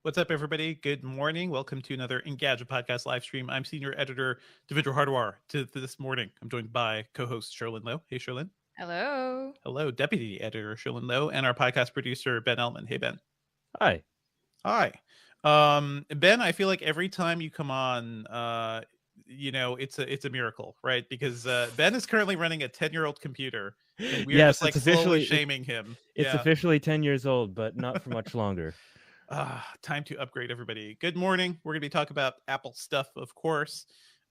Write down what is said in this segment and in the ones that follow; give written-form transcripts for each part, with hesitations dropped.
What's up, everybody? Good morning. Welcome to another Engadget Podcast live stream. I'm Senior Editor Devindra Hardwar. This morning, I'm joined by co-host Sherlyn Lowe. Hey, Sherlyn. Hello. Hello, Deputy Editor Sherlyn Lowe, and our podcast producer, Ben Elman. Hey, Ben. Hi. Hi. Ben, I feel like every time you come on, it's a miracle, right? Because Ben is currently running a 10-year-old computer, and we're just like slowly shaming him. It's officially 10 years old, but not for much longer. Time to upgrade, everybody. Good morning. We're going to be talking about Apple stuff, of course.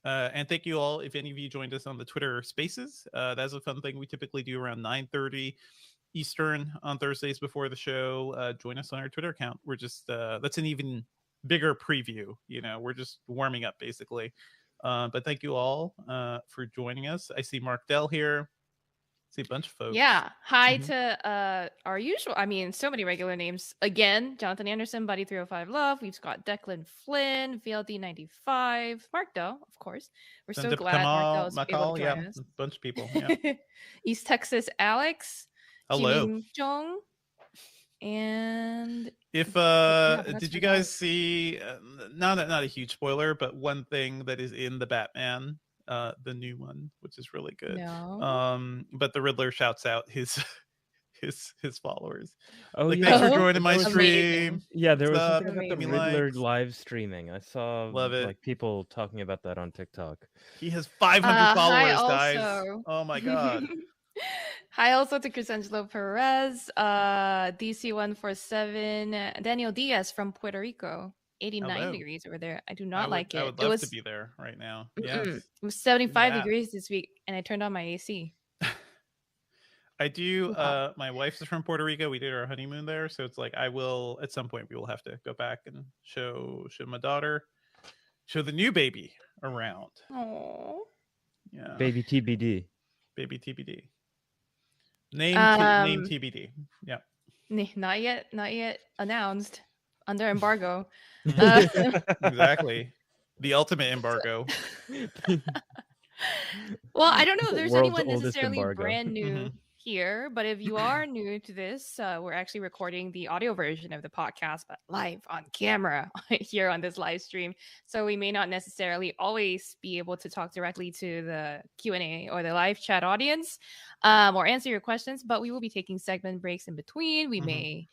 And thank you all, if any of you joined us on the Twitter Spaces. That's a fun thing we typically do around 9:30 Eastern on Thursdays before the show. Join us on our Twitter account. We're just, that's an even bigger preview. We're just warming up, basically. But thank you all for joining us. I see Mark Dell here. See a bunch of folks. Yeah. Hi to our usual, so many regular names. Again, Jonathan Anderson, Buddy305 Love. We've got Declan Flynn, VLD95, Mark Doe, of course. We're so glad Mark Doe was able to join us. A bunch of people. Yeah. East Texas Alex. Hello. Jong. And if did you guys see not a huge spoiler, but one thing that is in the Batman, the new one, which is really good. No. But the Riddler shouts out his followers. Oh, like, yeah. Thanks for joining my stream. Yeah, there was something about the Riddler live streaming. I saw Love it. Like people talking about that on TikTok. He has 500 followers, guys. Oh my god. Hi also to Cresangelo Perez, DC147, Daniel Diaz from Puerto Rico. 89 degrees over there. I do not like it. I would love to be there right now. Yes. It was 75 degrees this week, and I turned on my AC. I do. My wife's from Puerto Rico. We did our honeymoon there, so it's like I will at some point. We will have to go back and show my daughter, show the new baby around. Oh, yeah. Baby TBD. Baby TBD. Name TBD. Yeah. Not yet announced. Under embargo. Exactly. The ultimate embargo. Well, I don't know if there's anyone necessarily embargo. brand new here, but if you are new to this, we're actually recording the audio version of the podcast, but live on camera here on this live stream. So we may not necessarily always be able to talk directly to the Q&A or the live chat audience or answer your questions, but we will be taking segment breaks in between. We may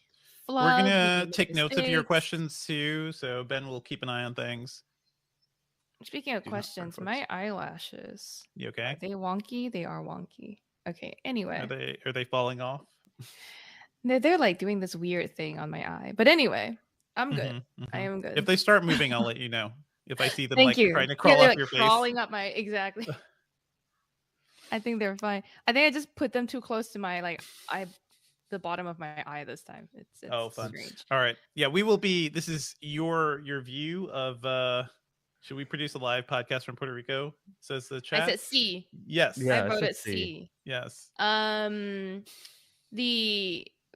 We're gonna take notes of your questions too, so Ben will keep an eye on things. Speaking of questions, my eyelashes. You okay? Are they wonky? They are wonky. Okay. Anyway, are they falling off? They're like doing this weird thing on my eye. But anyway, I'm good. I am good. If they start moving, I'll let you know. If I see them trying to crawl up your face, crawling up my exactly. I think they're fine. I think I just put them too close to my the bottom of my eye this time. It's fun. Strange. All right. Yeah, we will be. This is your view of. Should we produce a live podcast from Puerto Rico? Says the chat. I said C. Yes. Yeah, I voted C. Yes. The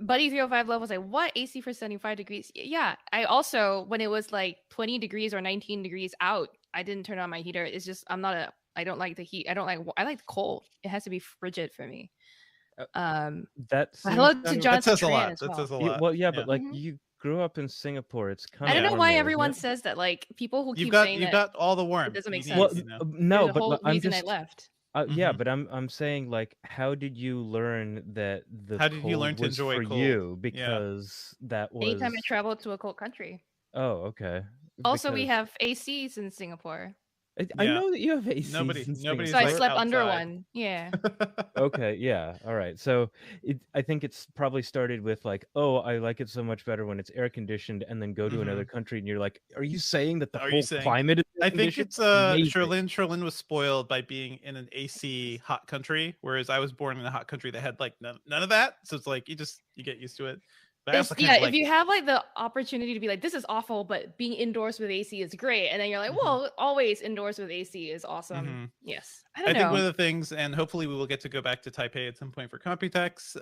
Buddy 305 Love was like, what? AC for 75 degrees? Yeah. I also, when it was like 20 degrees or 19 degrees out, I didn't turn on my heater. It's just I don't like the heat. I like the cold. It has to be frigid for me. Hello to John. That says a lot. That says a lot. Well, yeah, but like you grew up in Singapore. It's kind of. I don't know why everyone says that. Like people who keep saying you've got all the warmth. It doesn't make sense. Well, no, the but whole I'm reason just. I left. Yeah, but I'm saying like, how did you learn that the how did you learn to enjoy for cold? You? Because that was anytime I traveled to a cold country. Oh, okay. Also, we have ACs in Singapore. I know that you have AC. Nobody. So I slept under one. Yeah. Okay. Yeah. All right. So I think it's probably started with like, oh, I like it so much better when it's air conditioned, and then go to another country, and you're like, are you saying that the whole climate is? I think it's Sherlyn was spoiled by being in an AC hot country, whereas I was born in a hot country that had like none of that. So it's like you get used to it. If you have like the opportunity to be like, this is awful, but being indoors with AC is great, and then you're like, well, always indoors with AC is awesome. Yes, I think one of the things, and hopefully we will get to go back to Taipei at some point for Computex.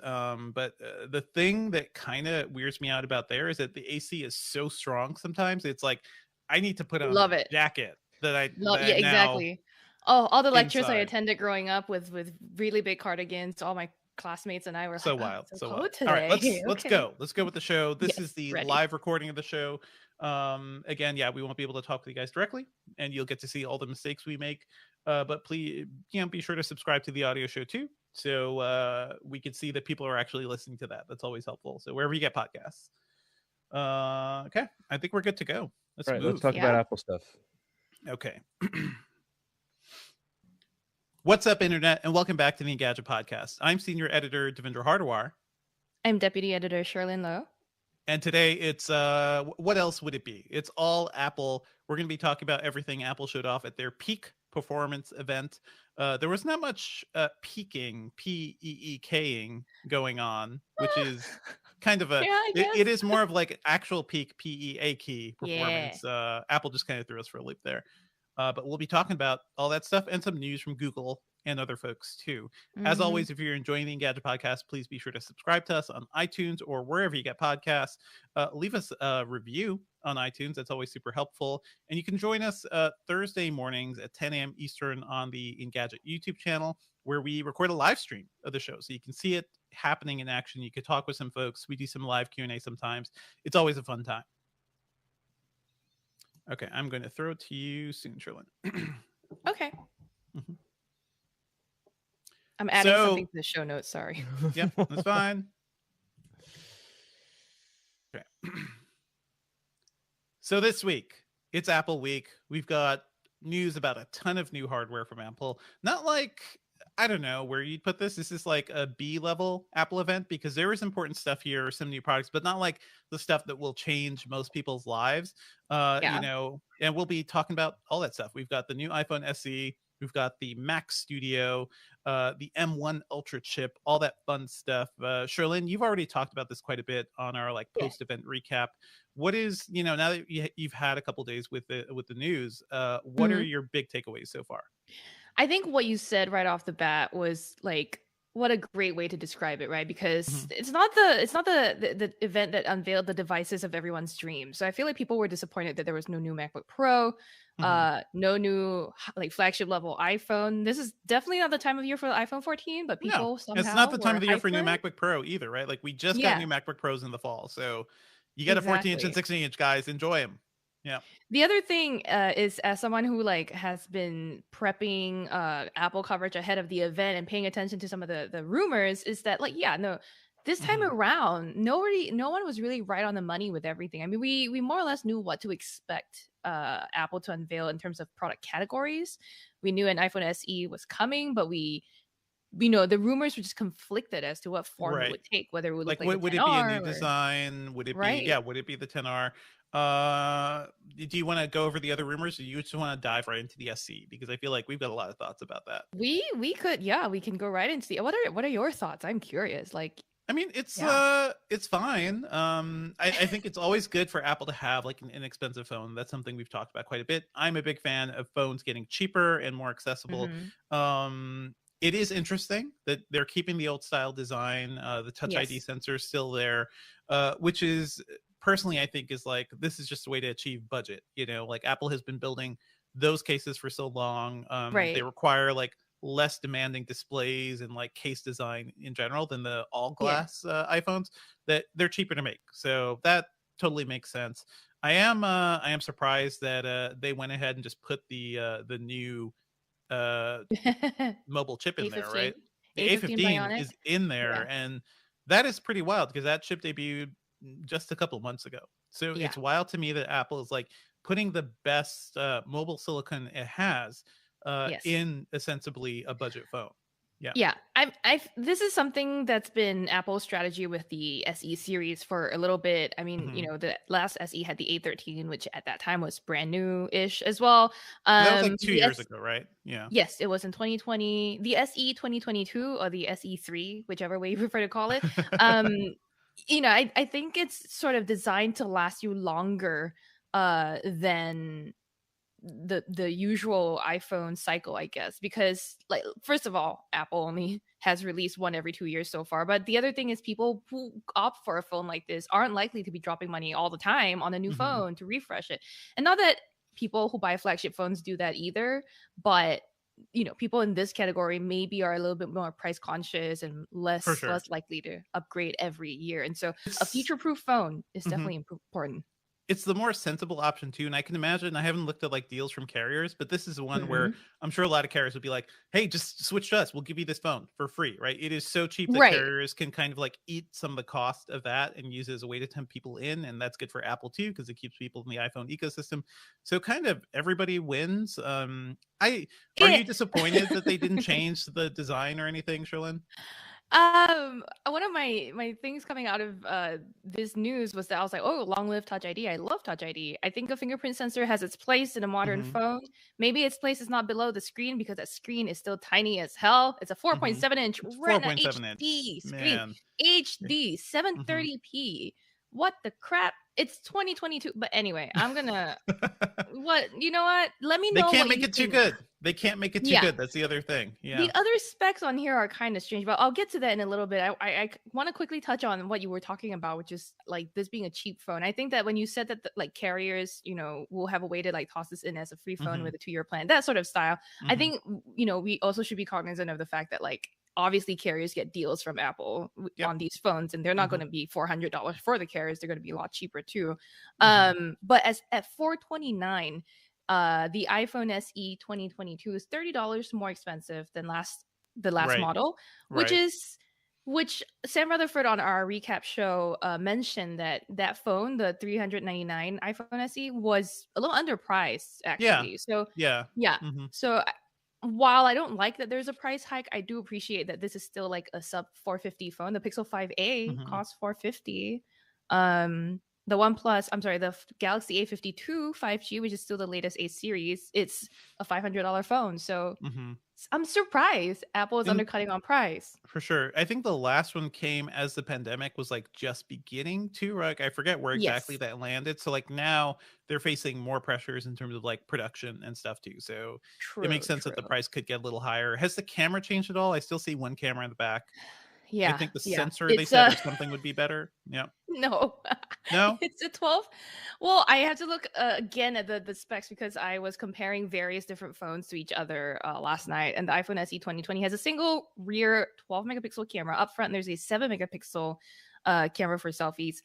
But the thing that kind of weirds me out about there is that the AC is so strong. Sometimes it's like I need to put on a jacket that I exactly. Oh, all the lectures I attended growing up with really big cardigans, all my classmates and I were so like, wild, so so cold wild. today. All right, let's Okay. go. Let's go with the show. This is Yes, the ready. live recording of the show. Again, yeah, we won't be able to talk with you guys directly, and you'll get to see all the mistakes we make. But please, be sure to subscribe to the audio show too, so we can see that people are actually listening to that. That's always helpful. So wherever you get podcasts. Okay, I think we're good to go. Let's All right, move. let's talk about Apple stuff. Okay. What's up, Internet, and welcome back to the Engadget Podcast. I'm Senior Editor Devendra Hardawar. I'm Deputy Editor Sherlyn Lowe. And today it's, what else would it be? It's all Apple. We're going to be talking about everything Apple showed off at their peak performance event. There was not much peaking, P-E-E-K-ing going on, which is kind of a, it is more of like actual peak, P-E-A-K performance. Apple just kind of threw us for a loop there. But we'll be talking about all that stuff and some news from Google and other folks too. As always, if you're enjoying the Engadget Podcast, please be sure to subscribe to us on iTunes or wherever you get podcasts. Leave us a review on iTunes. That's always super helpful. And you can join us Thursday mornings at 10 a.m. Eastern on the Engadget YouTube channel, where we record a live stream of the show. So you can see it happening in action. You could talk with some folks. We do some live Q&A sometimes. It's always a fun time. Okay, I'm going to throw it to you soon, Sherlyn. Okay. I'm adding something to the show notes. Sorry. Yeah, that's fine. Okay. So this week, it's Apple Week. We've got news about a ton of new hardware from Apple. Not like, I don't know where you'd put this. This is like a B-level Apple event because there is important stuff here, some new products, but not like the stuff that will change most people's lives. And we'll be talking about all that stuff. We've got the new iPhone SE. We've got the Mac Studio, the M1 Ultra chip, all that fun stuff. Sherlyn, you've already talked about this quite a bit on our post-event recap. What is, now that you've had a couple days with the news, what are your big takeaways so far? I think what you said right off the bat was like, what a great way to describe it, right? Because it's not the event that unveiled the devices of everyone's dreams. So I feel like people were disappointed that there was no new MacBook Pro, no new like flagship level iPhone. This is definitely not the time of year for the iPhone 14, but people somehow it's not the time of the year for new it. MacBook Pro either, right? Like we just got new MacBook Pros in the fall, so you got a 14-inch and 16-inch, guys. Enjoy them. Yeah. The other thing is, as someone who has been prepping Apple coverage ahead of the event and paying attention to some of the rumors, is that this time around, no one was really right on the money with everything. I mean, we more or less knew what to expect Apple to unveil in terms of product categories. We knew an iPhone SE was coming, but we know the rumors were just conflicted as to what form it would take, whether it would look like would it be a new design? Would it be would it be the 10R? Do you want to go over the other rumors, or you just want to dive right into the SE? Because I feel like we've got a lot of thoughts about that. We can go right into the what are your thoughts? I'm curious. I mean, it's fine. I think it's always good for Apple to have like an inexpensive phone. That's something we've talked about quite a bit. I'm a big fan of phones getting cheaper and more accessible. It is interesting that they're keeping the old style design. The Touch ID sensor is still there, which is personally, I think, is like, this is just a way to achieve budget. Like Apple has been building those cases for so long. They require like less demanding displays and like case design in general than the all glass iPhones, that they're cheaper to make. So that totally makes sense. I am surprised that they went ahead and just put the new mobile chip in there, right? The A15 is in there, and that is pretty wild because that chip debuted just a couple of months ago. So it's wild to me that Apple is like putting the best mobile silicon it has in ostensibly a budget phone. This is something that's been Apple's strategy with the SE series for a little bit. I mean, the last SE had the A13, which at that time was brand new-ish as well. That was like 2 years ago, right? Yeah. Yes, it was in 2020. The SE 2022 or the SE3, whichever way you prefer to call it. I think it's sort of designed to last you longer than the usual iPhone cycle, I guess, because like, first of all, Apple only has released one every 2 years so far. But the other thing is, people who opt for a phone like this aren't likely to be dropping money all the time on a new phone to refresh it. And not that people who buy flagship phones do that either, but people in this category maybe are a little bit more price conscious and less likely to upgrade every year. And so a future-proof phone is definitely important. It's the more sensible option too. And I can imagine, I haven't looked at like deals from carriers, but this is one where I'm sure a lot of carriers would be like, hey, just switch to us. We'll give you this phone for free, right? It is so cheap that carriers can kind of like eat some of the cost of that and use it as a way to tempt people in. And that's good for Apple too, because it keeps people in the iPhone ecosystem. So kind of everybody wins. Are you disappointed that they didn't change the design or anything, Sherlyn? One of my things coming out of this news was that I was like, oh, long live Touch ID. I love Touch ID. I think a fingerprint sensor has its place in a modern phone. Maybe its place is not below the screen because that screen is still tiny as hell. It's a 4.7 inch Retina HD screen. Man. HD 720p. What the crap? It's 2022. But anyway, I'm gonna you know what? Let me know. They can't make it too good. They can't make it too good. That's the other thing. Yeah. The other specs on here are kind of strange, but I'll get to that in a little bit. I want to quickly touch on what you were talking about, which is like this being a cheap phone. I think that when you said that like carriers, will have a way to like toss this in as a free phone with a 2-year plan, that sort of style. I think, we also should be cognizant of the fact that like obviously carriers get deals from Apple on these phones, and they're not going to be $400 for the carriers. They're going to be a lot cheaper too. But at $429, the iPhone SE 2022 is $30 more expensive than the last model, which Sam Rutherford on our recap show mentioned that phone, the $399 iPhone SE, was a little underpriced actually. So so while I don't like that there's a price hike, I do appreciate that this is still like a sub $450 phone. The Pixel 5a costs $450. The Galaxy A52 5G, which is still the latest A series, it's a $500 phone. So I'm surprised Apple is undercutting on price. For sure. I think the last one came as the pandemic was like just beginning to, like, I forget where exactly that landed. So like now they're facing more pressures in terms of like production and stuff too. So it makes sense that the price could get a little higher. Has the camera changed at all? I still see one camera in the back. Yeah, I think the sensor they said or something would be better. Yeah. No, it's a 12. Well, I have to look again at the specs because I was comparing various different phones to each other last night. And the iPhone SE 2020 has a single rear 12 megapixel camera. Up front, there's a 7 megapixel camera for selfies.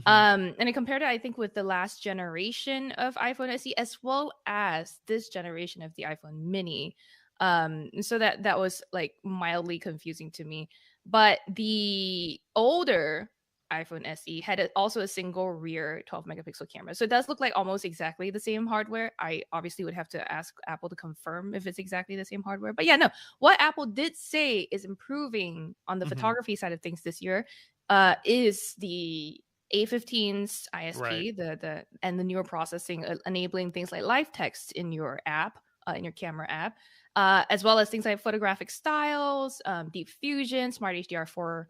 And I compared it, I think, with the last generation of iPhone SE as well as this generation of the iPhone Mini. So that was like mildly confusing to me. But the older iPhone SE had also a single rear 12 megapixel camera. So it does look like almost exactly the same hardware. I obviously would have to ask Apple to confirm if it's exactly the same hardware. But yeah, no, what Apple did say is improving on the photography side of things this year is the A15's ISP, and the newer processing, enabling things like live text in your app, in your camera app. As well as things like photographic styles, deep fusion, smart HDR4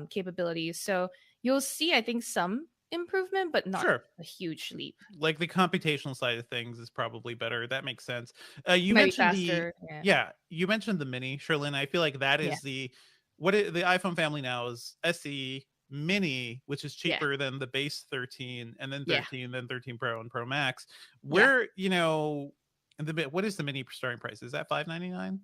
capabilities. So you'll see, I think, some improvement, but not a huge leap. Like the computational side of things is probably better. That makes sense. You mentioned you mentioned the Mini, Sherlyn. I feel like that is the iPhone family now is SE Mini, which is cheaper than the base 13, and then 13, then 13 Pro and Pro Max. Where and what is the Mini starting price? Is that $599?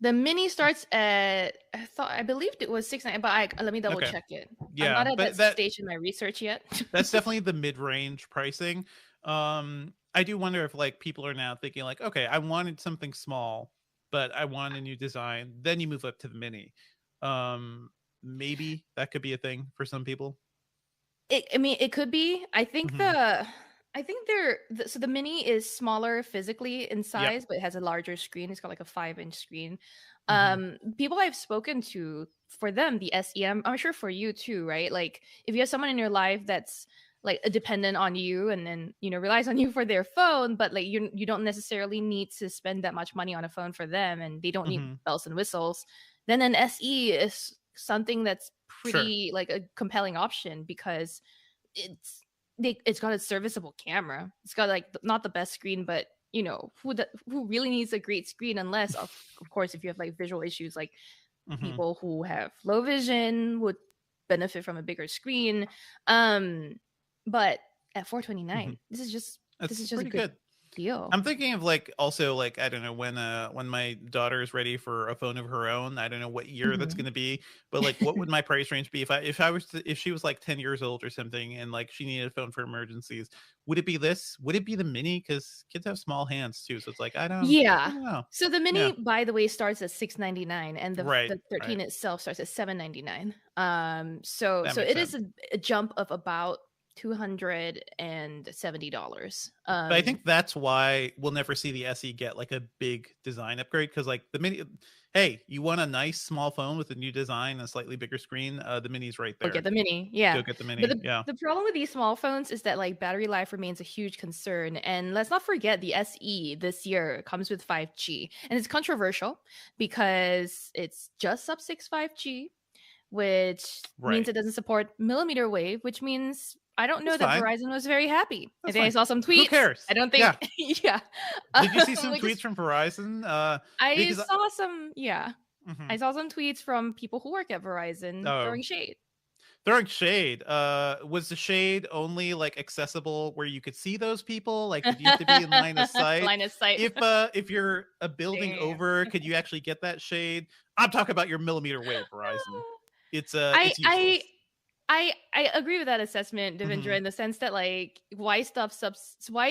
The Mini starts at, I believed it was $699, but let me double check it. Yeah, I'm not at that stage in my research yet. That's definitely the mid-range pricing. I do wonder if like people are now thinking like, okay, I wanted something small, but I want a new design. Then you move up to the Mini. Maybe that could be a thing for some people. It could be. I think so the Mini is smaller physically in size, but it has a larger screen. It's got like a 5-inch screen. People I've spoken to, for them, the SE, I'm sure for you too, right? Like if you have someone in your life that's like a dependent on you and then, relies on you for their phone, but like you don't necessarily need to spend that much money on a phone for them, and they don't need bells and whistles, then an SE is something that's pretty like a compelling option because it's got a serviceable camera. It's got like not the best screen, but who really needs a great screen, unless of course if you have like visual issues, like people who have low vision would benefit from a bigger screen. But at $429, this is just pretty good. deal. I'm thinking of like also like I don't know when my daughter is ready for a phone of her own. I don't know what year that's going to be, but like what would my price range be if she was like 10 years old or something and like she needed a phone for emergencies? Would it be this? Would it be the mini? Because kids have small hands too, so it's like I don't know. So the mini, by the way, starts at $699, and the 13 right. itself starts at $799. So That so makes it is sense. a jump of about $270. But I think that's why we'll never see the SE get like a big design upgrade, because like the mini, hey, you want a nice small phone with a new design and a slightly bigger screen, the mini's right there. Go get the mini. Yeah, go get the mini. But the problem with these small phones is that like battery life remains a huge concern, and let's not forget the SE this year comes with 5G, and it's controversial because it's just sub 6 5G, which means it doesn't support millimeter wave, which means I don't know that Verizon was very happy. I think I saw some tweets. Who cares? I don't think. Yeah. Did you see some tweets from Verizon? I saw some. Yeah. I saw some tweets from people who work at Verizon throwing shade. Throwing shade. Was the shade only like accessible where you could see those people? Like, did you have to be in line of sight? Line of sight. If you're a building over, could you actually get that shade? I'm talking about your millimeter wave, Verizon. It's useless. I agree with that assessment, Devendra, in the sense that like why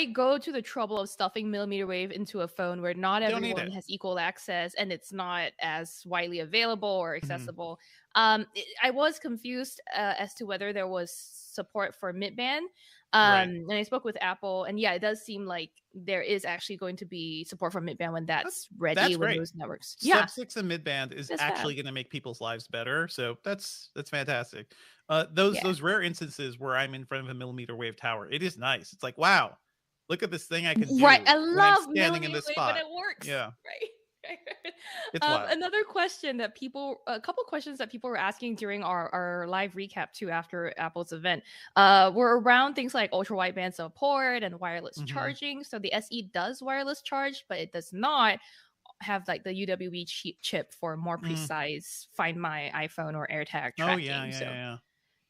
go to the trouble of stuffing millimeter wave into a phone where not everyone has equal access and it's not as widely available or accessible. I was confused as to whether there was support for mid-band. And I spoke with Apple, and it does seem like there is actually going to be support for mid-band when that's ready with those networks. Sub 6 and mid-band is actually going to make people's lives better, so that's fantastic. Those rare instances where I'm in front of a millimeter wave tower, it is nice. It's like, wow, look at this thing I can do. Right, I love standing in this spot. When it works. Yeah, right. It's another question that a couple questions that people were asking during our live recap too after Apple's event were around things like ultra wideband support and wireless charging. So the SE does wireless charge, but it does not have like the UWB chip for more precise Find My iPhone or AirTag tracking.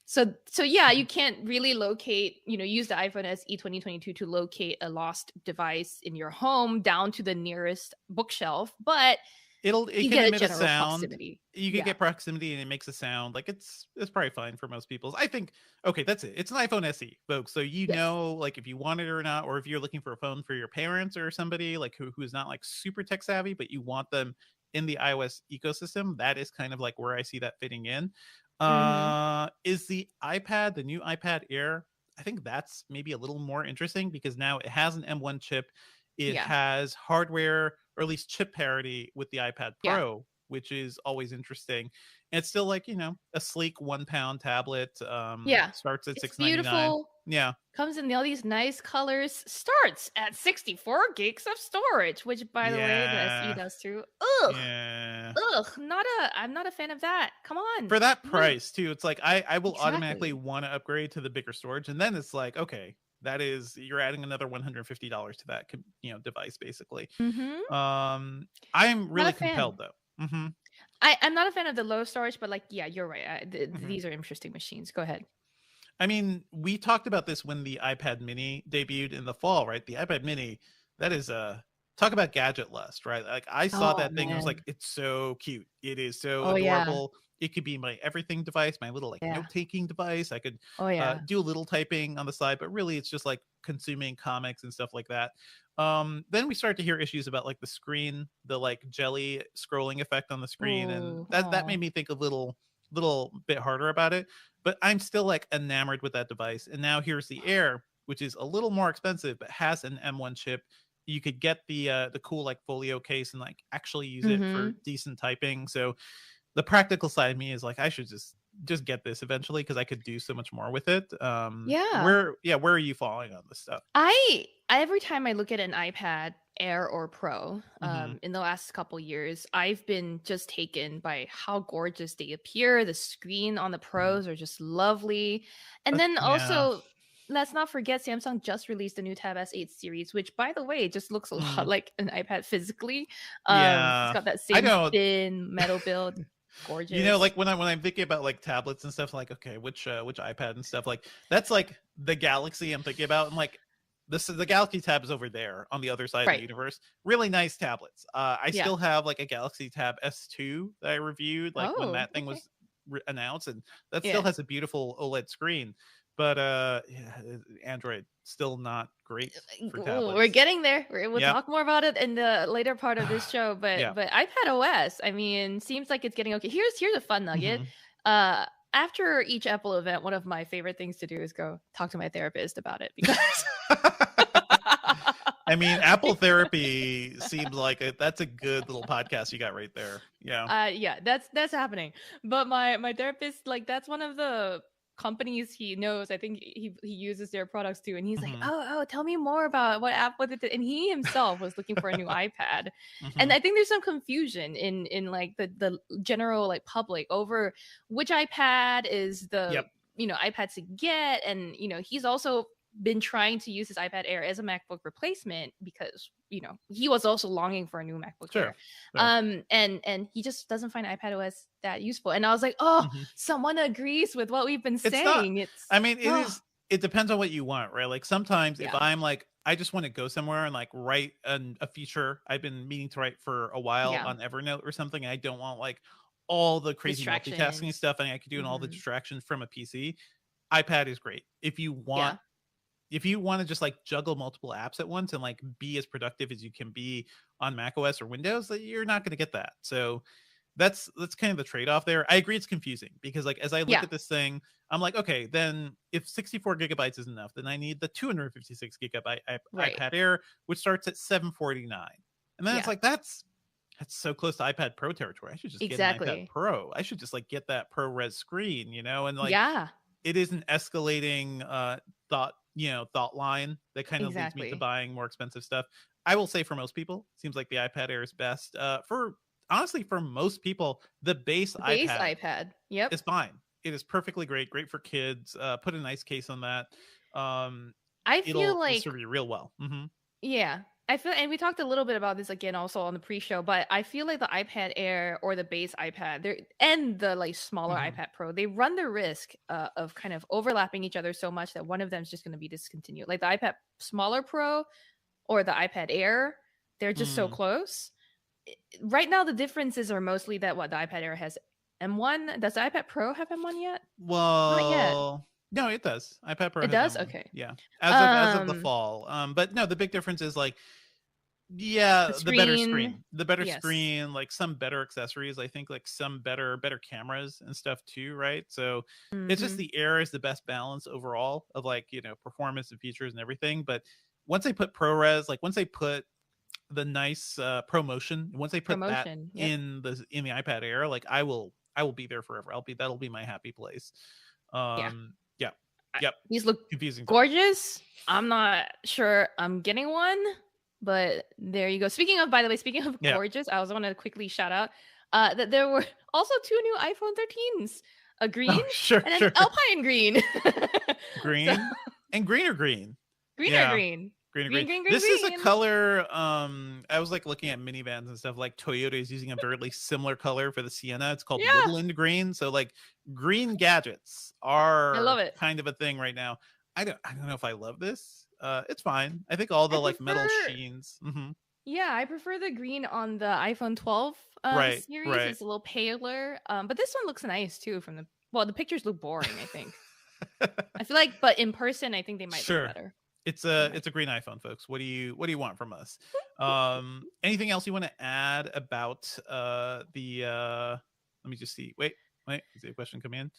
So you can't really locate, use the iPhone SE 2022 to locate a lost device in your home down to the nearest bookshelf, but it can emit a sound. Proximity. You can get proximity and it makes a sound. Like it's probably fine for most people. I think, okay, that's it. It's an iPhone SE, folks. So know, like if you want it or not, or if you're looking for a phone for your parents or somebody like who's not like super tech savvy, but you want them in the iOS ecosystem, that is kind of like where I see that fitting in. Is the new iPad Air, I think that's maybe a little more interesting because now it has an M1 chip. It has hardware, or at least chip parity with the iPad Pro, which is always interesting. And it's still like, a sleek 1 pound tablet. Starts at $699. Beautiful. Yeah. Comes in all these nice colors. Starts at 64 gigs of storage, which by the way, the SE does too. Ugh. Yeah. Ugh. I'm not a fan of that. Come on. For that price too, it's like I will automatically want to upgrade to the bigger storage, and then it's like, okay, you're adding another $150 to that device basically. I'm really compelled though. I'm not a fan of the low storage, but like you're right. These are interesting machines. Go ahead. I mean, we talked about this when the iPad mini debuted in the fall, right? The iPad mini, that is talk about gadget lust, right? Like I saw that thing, I was like, it's so cute. It is so adorable. It could be my everything device, my little note-taking device. I could do a little typing on the side, but really it's just like consuming comics and stuff like that. Then we started to hear issues about like the screen, the like jelly scrolling effect on the screen. And that made me think a little bit harder about it, but I'm still like enamored with that device. And now here's the Air, which is a little more expensive, but has an M1 chip. You could get the cool like folio case and like actually use it for decent typing. So the practical side of me is like, I should just get this eventually because I could do so much more with it. Where are you falling on this stuff? Every time I look at an iPad Air or Pro in the last couple years, I've been just taken by how gorgeous they appear. The screen on the Pros are just lovely. And then also, let's not forget Samsung just released the new Tab S8 series, which by the way, just looks a lot like an iPad physically. It's got that same thin metal build. Gorgeous. Like when I'm thinking about like tablets and stuff, like, okay, which iPad and stuff, like that's like the Galaxy I'm thinking about. And like, the Galaxy Tab is over there on the other side of the universe. Really nice tablets. I still have like a Galaxy Tab S2 that I reviewed like when that thing was announced, and that still has a beautiful OLED screen. But Android still not great for tablets. We're getting there. We'll talk more about it in the later part of this show. But iPad OS, I mean, seems like it's getting okay. Here's a fun nugget. After each Apple event, one of my favorite things to do is go talk to my therapist about it, because I mean, Apple Therapy seems like that's a good little podcast you got right there. Yeah. That's happening. But my therapist, like, that's one of the companies he knows. I think he uses their products too, and he's like, oh, tell me more about what app was it. And he himself was looking for a new iPad, and I think there's some confusion in like the general like public over which iPad is the iPad to get. And he's also been trying to use his iPad Air as a MacBook replacement, because he was also longing for a new MacBook Air. And he just doesn't find iPad OS that useful. And I was like, someone agrees with what we've been saying. It depends on what you want, right? Like sometimes if I'm like, I just want to go somewhere and like write a feature I've been meaning to write for a while on Evernote or something, I don't want like all the crazy multitasking stuff and I could do and all the distractions from a PC. iPad is great. If you want to just like juggle multiple apps at once and like be as productive as you can be on macOS or Windows, you're not going to get that. So that's kind of the trade-off there. I agree it's confusing, because like as I look at this thing, I'm like, okay, then if 64 gigabytes is enough, then I need the 256 gigabyte iPad Air, which starts at $749. And then it's like, that's so close to iPad Pro territory. I should just get an iPad Pro. I should just like get that ProRes screen, and like it is an escalating thought line that kind of leads me to buying more expensive stuff. I will say for most people, seems like the iPad Air is best. Honestly, for most people, the base iPad is fine. It is perfectly great for kids. Put a nice case on that. I feel like it'll serve you real well. I feel, and we talked a little bit about this again also on the pre-show, but I feel like the iPad Air or the base iPad and the like smaller iPad Pro, they run the risk of kind of overlapping each other so much that one of them is just going to be discontinued. Like the iPad smaller Pro or the iPad Air, they're just so close. Right now, the differences are mostly that the iPad Air has M1. Does the iPad Pro have M1 yet? Well, not yet. No, it does. iPad Pro. It does. M1. Okay. Yeah, as of the fall. But no, the big difference is like, the better screen, like some better accessories. I think like some better cameras and stuff too, right? So it's just the Air is the best balance overall of like performance and features and everything. But once they put ProRes, like once they put the nice ProMotion, once they put that in the iPad Air, like I will be there forever. That'll be my happy place. These look confusing, gorgeous. I'm not sure I'm getting one, but there you go. Speaking of gorgeous, I also want to quickly shout out that there were also 2 new iPhone 13s, a green and an Alpine green. Green and green or green? Green or green? Green. This is a color. I was like looking at minivans and stuff. Like Toyota is using a very similar color for the Sienna. It's called woodland green. So like green gadgets are kind of a thing right now. I don't know if I love this. It's fine. I think all the like metal sheens. Yeah, I prefer the green on the iPhone 12 series. It's a little paler. But this one looks nice too. The pictures look boring, I think. I feel like, but in person, I think they might look better. It's a green iPhone, folks. What do you want from us? Anything else you want to add about let me just see. Wait, is the question coming in?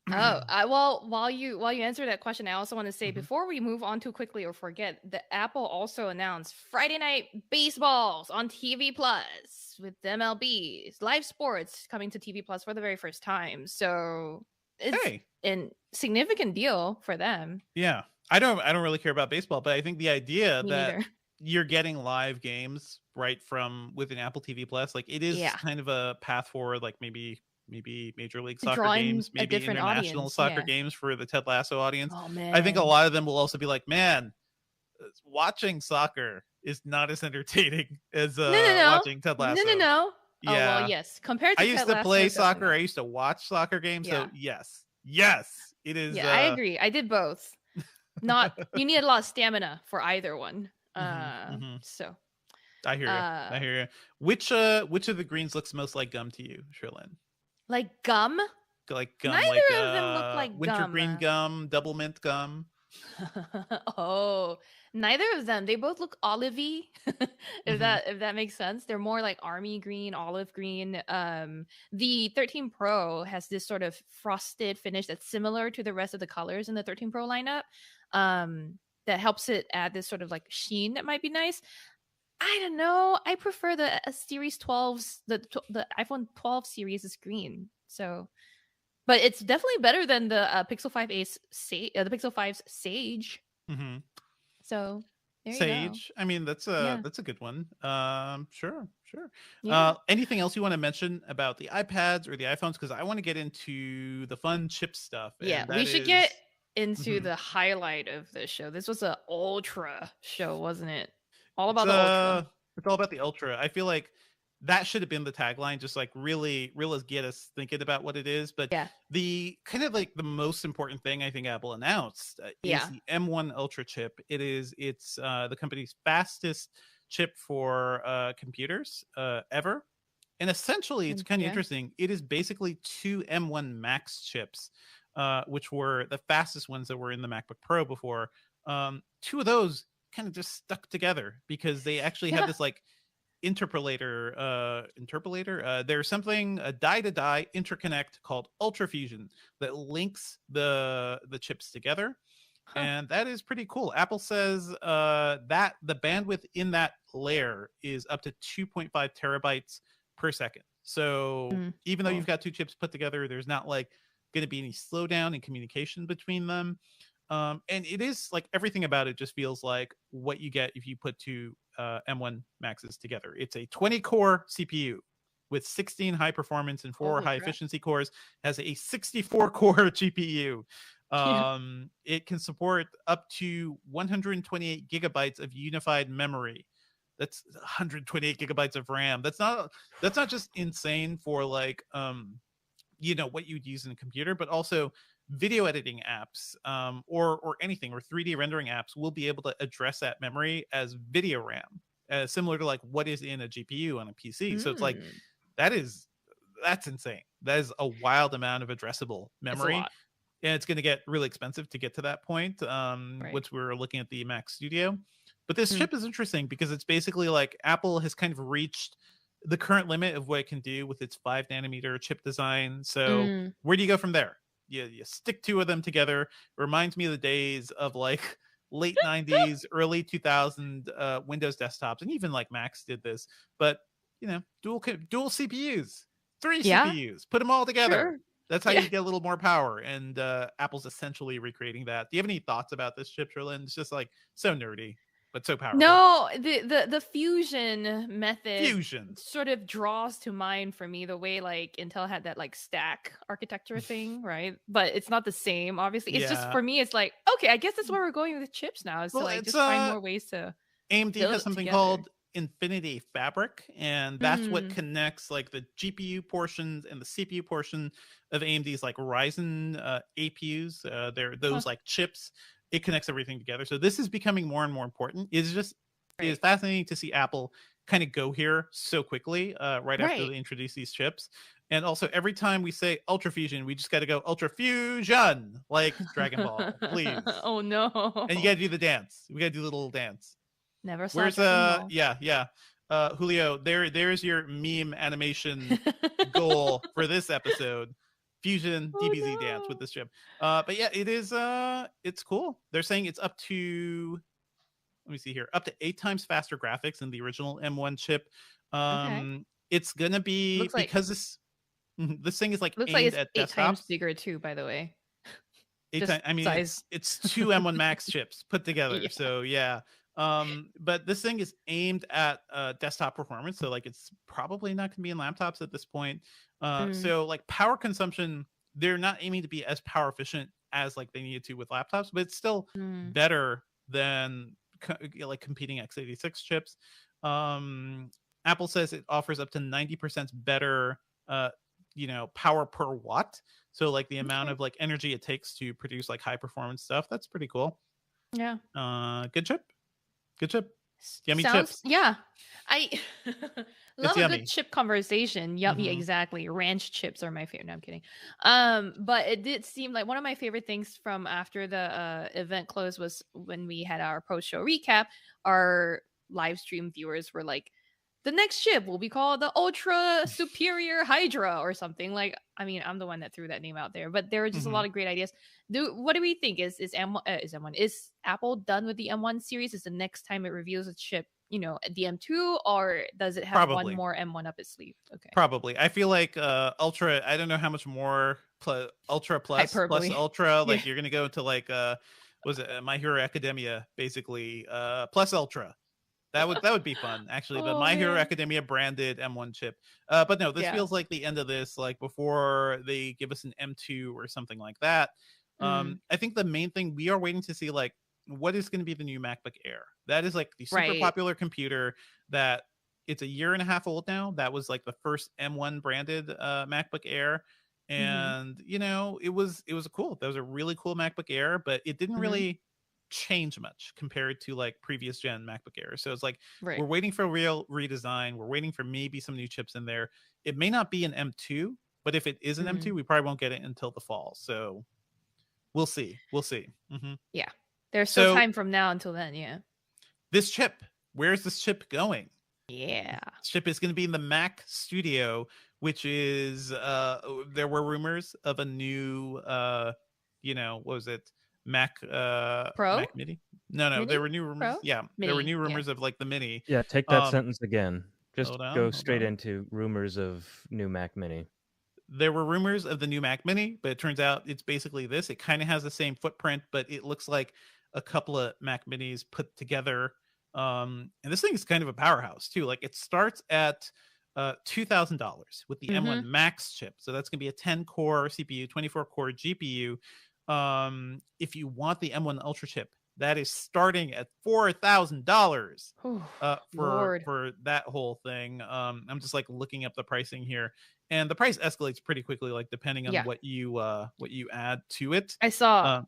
While you answer that question, I also want to say before we move on too quickly or forget, that Apple also announced Friday night baseballs on TV Plus with the MLBs, live sports coming to TV Plus for the very first time. So it's a significant deal for them. Yeah. I don't really care about baseball, but I think the idea that you're getting live games right from within Apple TV Plus, like it is kind of a path forward, like maybe Major League Soccer games, maybe international soccer games for the Ted Lasso audience. Oh, man. I think a lot of them will also be like, man, watching soccer is not as entertaining as watching Ted Lasso. No. Yeah. Oh, well, yes. Compared to I used to play soccer. I used to watch soccer games. So yes, it is. Yeah, I agree. I did both. you need a lot of stamina for either one. So I hear you. I hear you. Which of the greens looks most like gum to you, Sherlyn? Like gum? Like gum, Neither like of them look like wintergreen gum, double mint gum. Oh, neither of them. They both look olivey. if that makes sense. They're more like army green, olive green. The 13 Pro has this sort of frosted finish that's similar to the rest of the colors in the 13 Pro lineup. That helps it add this sort of like sheen that might be nice. I don't know. I prefer the Series 12's the iPhone 12 series is green. So, but it's definitely better than the Pixel 5a the Pixel 5's Sage. So there you go. Sage. I mean, that's a good one. Sure. Yeah. Anything else you want to mention about the iPads or the iPhones? Because I want to get into the fun chip stuff. Yeah, we should get into the highlight of the show. This was an ultra show, wasn't it? All about the ultra. It's all about the ultra. I feel like that should have been the tagline, just like really get us thinking about what it is. But the kind of like the most important thing I think Apple announced is the M1 Ultra chip. It's the company's fastest chip for computers ever. And essentially, it's kind of interesting. It is basically two M1 Max chips, which were the fastest ones that were in the MacBook Pro before. Two of those kind of just stuck together because they actually have this like interpolator. There's something, a die-to-die interconnect called Ultra Fusion that links the chips together. And that is pretty cool. Apple says that the bandwidth in that layer is up to 2.5 terabytes per second. So even though you've got two chips put together, there's not like going to be any slowdown in communication between them. And it is like everything about it just feels like what you get if you put two M1 Maxes together. It's a 20-core CPU with 16 high performance and 4 high efficiency cores, has a 64-core GPU. It can support up to 128 gigabytes of unified memory. That's 128 gigabytes of RAM. That's not just insane for like what you'd use in a computer, but also video editing apps or anything, or 3D rendering apps will be able to address that memory as video RAM, similar to like what is in a GPU on a PC. So it's like that's insane. That is a wild amount of addressable memory, and it's going to get really expensive to get to that point once we're looking at the Mac Studio. But this chip is interesting because it's basically like Apple has kind of reached the current limit of what it can do with its 5 nanometer chip design. So where do you go from there? You stick two of them together. It reminds me of the days of like late 90s, early 2000 Windows desktops, and even like Macs did this. But dual CPUs, 3 CPUs, put them all together. That's how you get a little more power. And Apple's essentially recreating that. Do you have any thoughts about this chip, Sherlyn? It's just like so nerdy, but so powerful. No, the fusion method sort of draws to mind for me the way like Intel had that like stack architecture thing, right? But it's not the same, obviously. It's just, for me, it's like, okay, I guess that's where we're going with chips now, is to like just find more ways to AMD has something called Infinity Fabric, and that's what connects like the GPU portions and the CPU portion of AMD's like Ryzen APUs. They're those like chips. It connects everything together. So this is becoming more and more important. It is fascinating to see Apple kind of go here so quickly right after they introduce these chips. And also every time we say Ultra Fusion, we just got to go Ultra Fusion, like Dragon Ball, please. Oh no. And you got to do the dance. We got to do the little dance. Never saw. Where's Julio, there's your meme animation goal for this episode. Fusion DBZ dance with this chip. But yeah, it is it's cool. They're saying it's up to, let me see here, up to 8 times faster graphics than the original M1 chip. It's gonna be because this thing is like looks aimed like it's at 8 desktops. times bigger too, by the way. 8 times, I mean it's 2 M1 Max chips put together. So yeah. But this thing is aimed at desktop performance, so like it's probably not gonna be in laptops at this point. So like power consumption, they're not aiming to be as power efficient as like they needed to with laptops, but it's still better than like competing x86 chips. Apple says it offers up to 90% better power per watt, so like the amount of like energy it takes to produce like high performance stuff. That's pretty cool. Yeah. Good chip. Good chip. Yummy Sounds, chips. yeah. I love a yummy. good chip conversation. Yummy, Mhm. exactly. Ranch chips are my favorite. No, I'm kidding. But it did seem like one of my favorite things from after the event closed was when we had our post-show recap. Our live stream viewers were like, the next chip will be called the Ultra Superior Hydra or something. Like, I mean, I'm the one that threw that name out there, but there were just a lot of great ideas. What do we think? Is Apple done with the M1 series? Is the next time it reveals a chip, the M2, or does it have one Probably. more M1 up its sleeve? Okay. Probably. I feel like Ultra, I don't know how much more Ultra plus Hyperbole. Ultra, like Yeah. you're gonna go into like was it My Hero Academia, basically plus Ultra. That would be fun, actually. But Oh, My Hero man. Academia branded M1 chip. But no, this Yeah. feels like the end of this, like before they give us an M2 or something like that. I think the main thing we are waiting to see, like, what is going to be the new MacBook Air. That is like the super Right. popular computer that it's a year and a half old now. That was like the first M1 branded MacBook Air. And it was cool. That was a really cool MacBook Air, but it didn't really change much compared to like previous gen MacBook Air. So it's like we're waiting for a real redesign. We're waiting for maybe some new chips in there. It may not be an M2, but if it is an M2, we probably won't get it until the fall. So we'll see. Yeah. There's still time from now until then. Yeah. This chip, where's this chip going? Yeah. This chip is going to be in the Mac Studio, which is there were rumors of a new what was it? Mac Pro? Mac Mini? No, Mini? there were new rumors. Pro? Yeah, Mini. there were new rumors of like the Mini. Yeah, take that sentence again. Just go straight on. into rumors of new Mac Mini. There were rumors of the new Mac Mini, but it turns out it's basically this. It kind of has the same footprint, but it looks like a couple of Mac Minis put together. And this thing is kind of a powerhouse too. Like it starts at $2,000 with the M1 Max chip. So that's going to be a 10-core CPU, 24-core GPU. If you want the M1 Ultra chip, that is starting at $4,000 for that whole thing. I'm just like looking up the pricing here, and the price escalates pretty quickly, like depending on what you add to it. I saw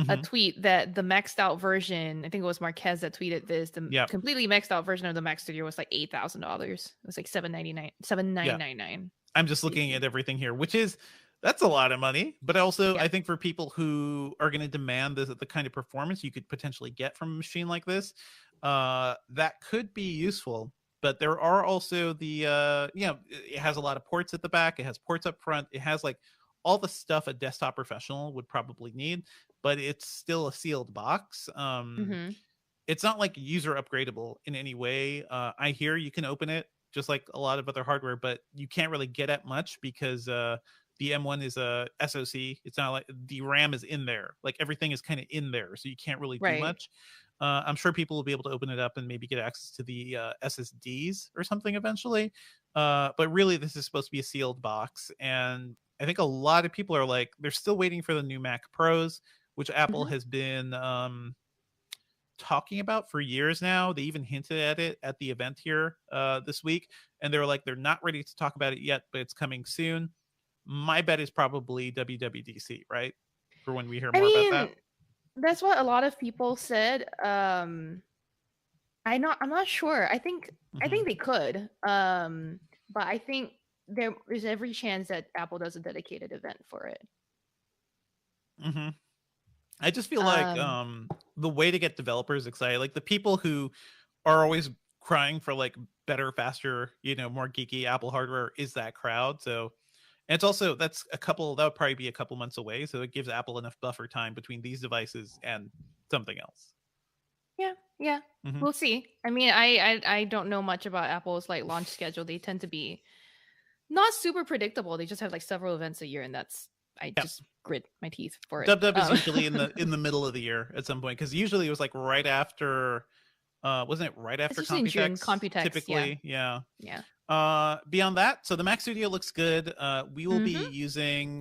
a tweet that the maxed out version, I think it was Marquez that tweeted this, the completely maxed out version of the Mac Studio was like $8,000. It was like $7,999. I'm just looking at everything here, that's a lot of money, but also I think for people who are going to demand the kind of performance you could potentially get from a machine like this, that could be useful. But there are also it has a lot of ports at the back. It has ports up front. It has like all the stuff a desktop professional would probably need, but it's still a sealed box. It's not like user upgradable in any way. I hear you can open it just like a lot of other hardware, but you can't really get at much because the M1 is a SoC. It's not like the RAM is in there. Like everything is kind of in there, so you can't really do much. I'm sure people will be able to open it up and maybe get access to the SSDs or something eventually. But really, this is supposed to be a sealed box. And I think a lot of people are like, they're still waiting for the new Mac Pros, which Apple has been talking about for years now. They even hinted at it at the event here this week. And they were like, they're not ready to talk about it yet, but it's coming soon. My bet is probably WWDC, right? For when we hear more about that. That's what a lot of people said. I'm not sure. I think they could. But I think there is every chance that Apple does a dedicated event for it. I just feel like the way to get developers excited, like the people who are always crying for like better, faster, more geeky Apple hardware is that crowd. So and it's also that would probably be a couple months away, so it gives Apple enough buffer time between these devices and something else. Yeah. We'll see. I mean, I don't know much about Apple's like launch schedule. They tend to be not super predictable. They just have like several events a year, and just grit my teeth for it. Dub is usually in the middle of the year at some point, because usually it was like right after. Wasn't it right after Computex? Typically, yeah. Beyond that, so the Mac Studio looks good. We will be using,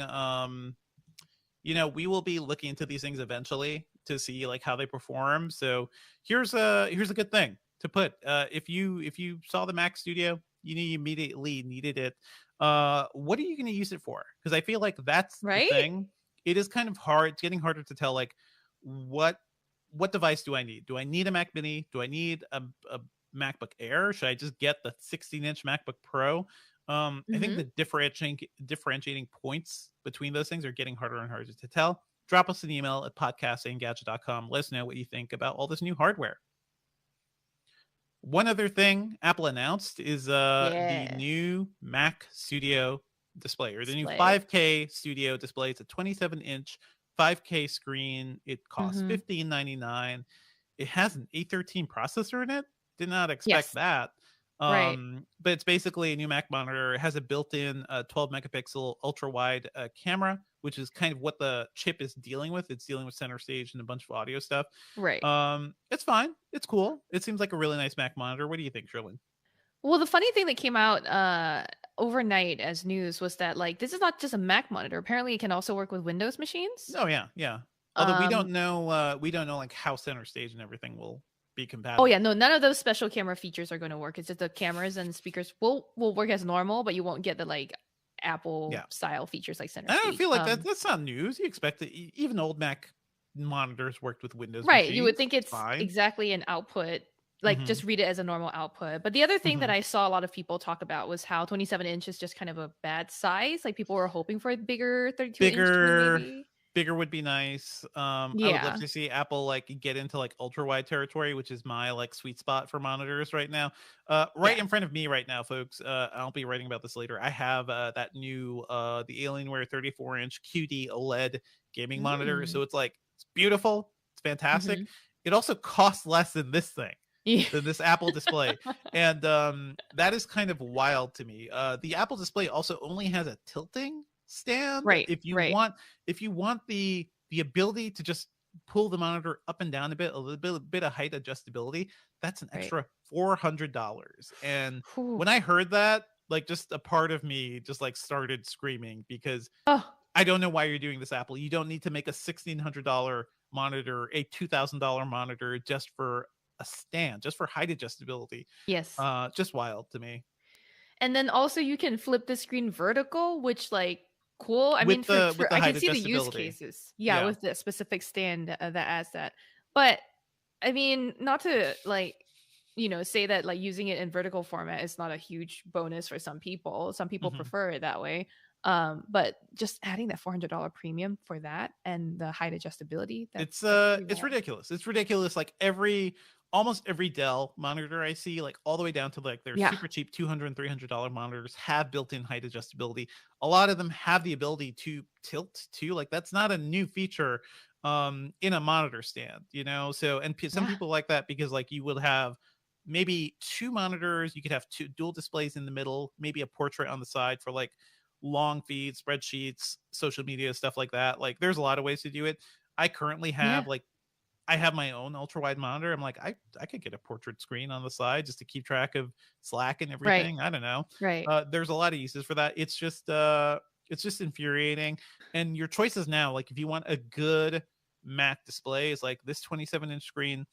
we will be looking into these things eventually to see like how they perform. So here's a good thing to put. If you saw the Mac Studio, you immediately needed it. What are you going to use it for? Because I feel like that's the thing. It is kind of hard. It's getting harder to tell like what what device do I need? Do I need a Mac Mini? Do I need a MacBook Air? Should I just get the 16-inch MacBook Pro? I think the differentiating points between those things are getting harder and harder to tell. Drop us an email at podcast@engadget.com. Let us know what you think about all this new hardware. One other thing Apple announced is the new Mac Studio display, or the new 5K Studio display. It's a 27-inch 5K screen. It costs $15.99. It has an A13 processor in it. Did not expect that. But it's basically a new Mac monitor. It has a built-in 12 megapixel ultra wide camera, which is kind of what the chip is dealing with. It's dealing with center stage and a bunch of audio stuff. Right. It's fine. It's cool. It seems like a really nice Mac monitor. What do you think, Sherlyn? Well, the funny thing that came out overnight as news was that like this is not just a Mac monitor. Apparently, it can also work with Windows machines. Oh yeah. Although we don't know like how center stage and everything will be compatible. Oh yeah, no, none of those special camera features are going to work. It's just the cameras and speakers will work as normal, but you won't get the like Apple style features like center stage. I don't feel like that's not news. You expect that even old Mac monitors worked with Windows right machines. You would think it's fine. Exactly an output, like just read it as a normal output. But the other thing that I saw a lot of people talk about was how 27 inch is just kind of a bad size. Like people were hoping for a bigger 32 inch maybe. Bigger would be nice. I would love to see Apple like get into like ultra wide territory, which is my like sweet spot for monitors right now. In front of me right now, folks. I'll be writing about this later. I have that new the Alienware 34-inch QD Oled gaming monitor. So it's like it's beautiful, it's fantastic. It also costs less than this thing. Than this Apple display. And that is kind of wild to me. The Apple display also only has a tilting stand. Right. If you want the ability to just pull the monitor up and down a little bit of height adjustability, that's an extra $400. And when I heard that, like just a part of me just like started screaming because I don't know why you're doing this, Apple. You don't need to make a $1,600 monitor, a $2,000 monitor just for a stand, just for height adjustability. Yes. Just wild to me. And then also you can flip the screen vertical, which like cool. I mean, I can see the use cases. Yeah, with the specific stand that adds that. But I mean, not to like, say that like using it in vertical format is not a huge bonus for some people. Some people prefer it that way. But just adding that $400 premium for that and the height adjustability, it's ridiculous. It's ridiculous. Like almost every Dell monitor I see, like all the way down to like their super cheap $200 and $300 monitors have built-in height adjustability. A lot of them have the ability to tilt too. Like that's not a new feature in a monitor stand, So some people like that because like you would have maybe two monitors, you could have two dual displays in the middle, maybe a portrait on the side for like long feeds, spreadsheets, social media, stuff like that. Like there's a lot of ways to do it. I currently have I have my own ultra wide monitor. I'm like, I could get a portrait screen on the side just to keep track of Slack and everything. I don't know. Right. There's a lot of uses for that. It's just infuriating. And your choices now, like if you want a good Mac display, is like this 27-inch screen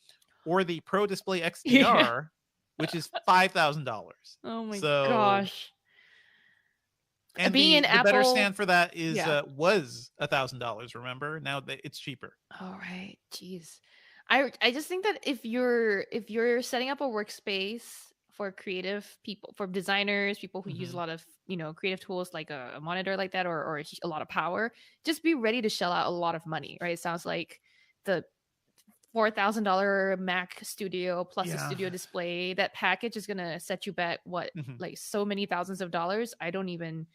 or the Pro Display XDR, which is $5,000. Oh my gosh. And being the Apple, better stand for that is was $1,000. Remember, now it's cheaper. All right, jeez. I just think that if you're setting up a workspace for creative people, for designers, people who use a lot of creative tools like a monitor like that or a lot of power, just be ready to shell out a lot of money, right? It sounds like the $4,000 Mac Studio plus a studio display, that package is gonna set you back like so many thousands of dollars. I can't even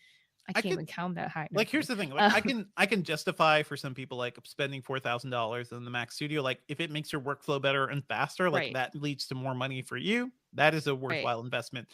count that high. Like here's the thing, like, I can justify for some people like spending $4,000 on the Mac Studio. Like if it makes your workflow better and faster, like that leads to more money for you. That is a worthwhile investment.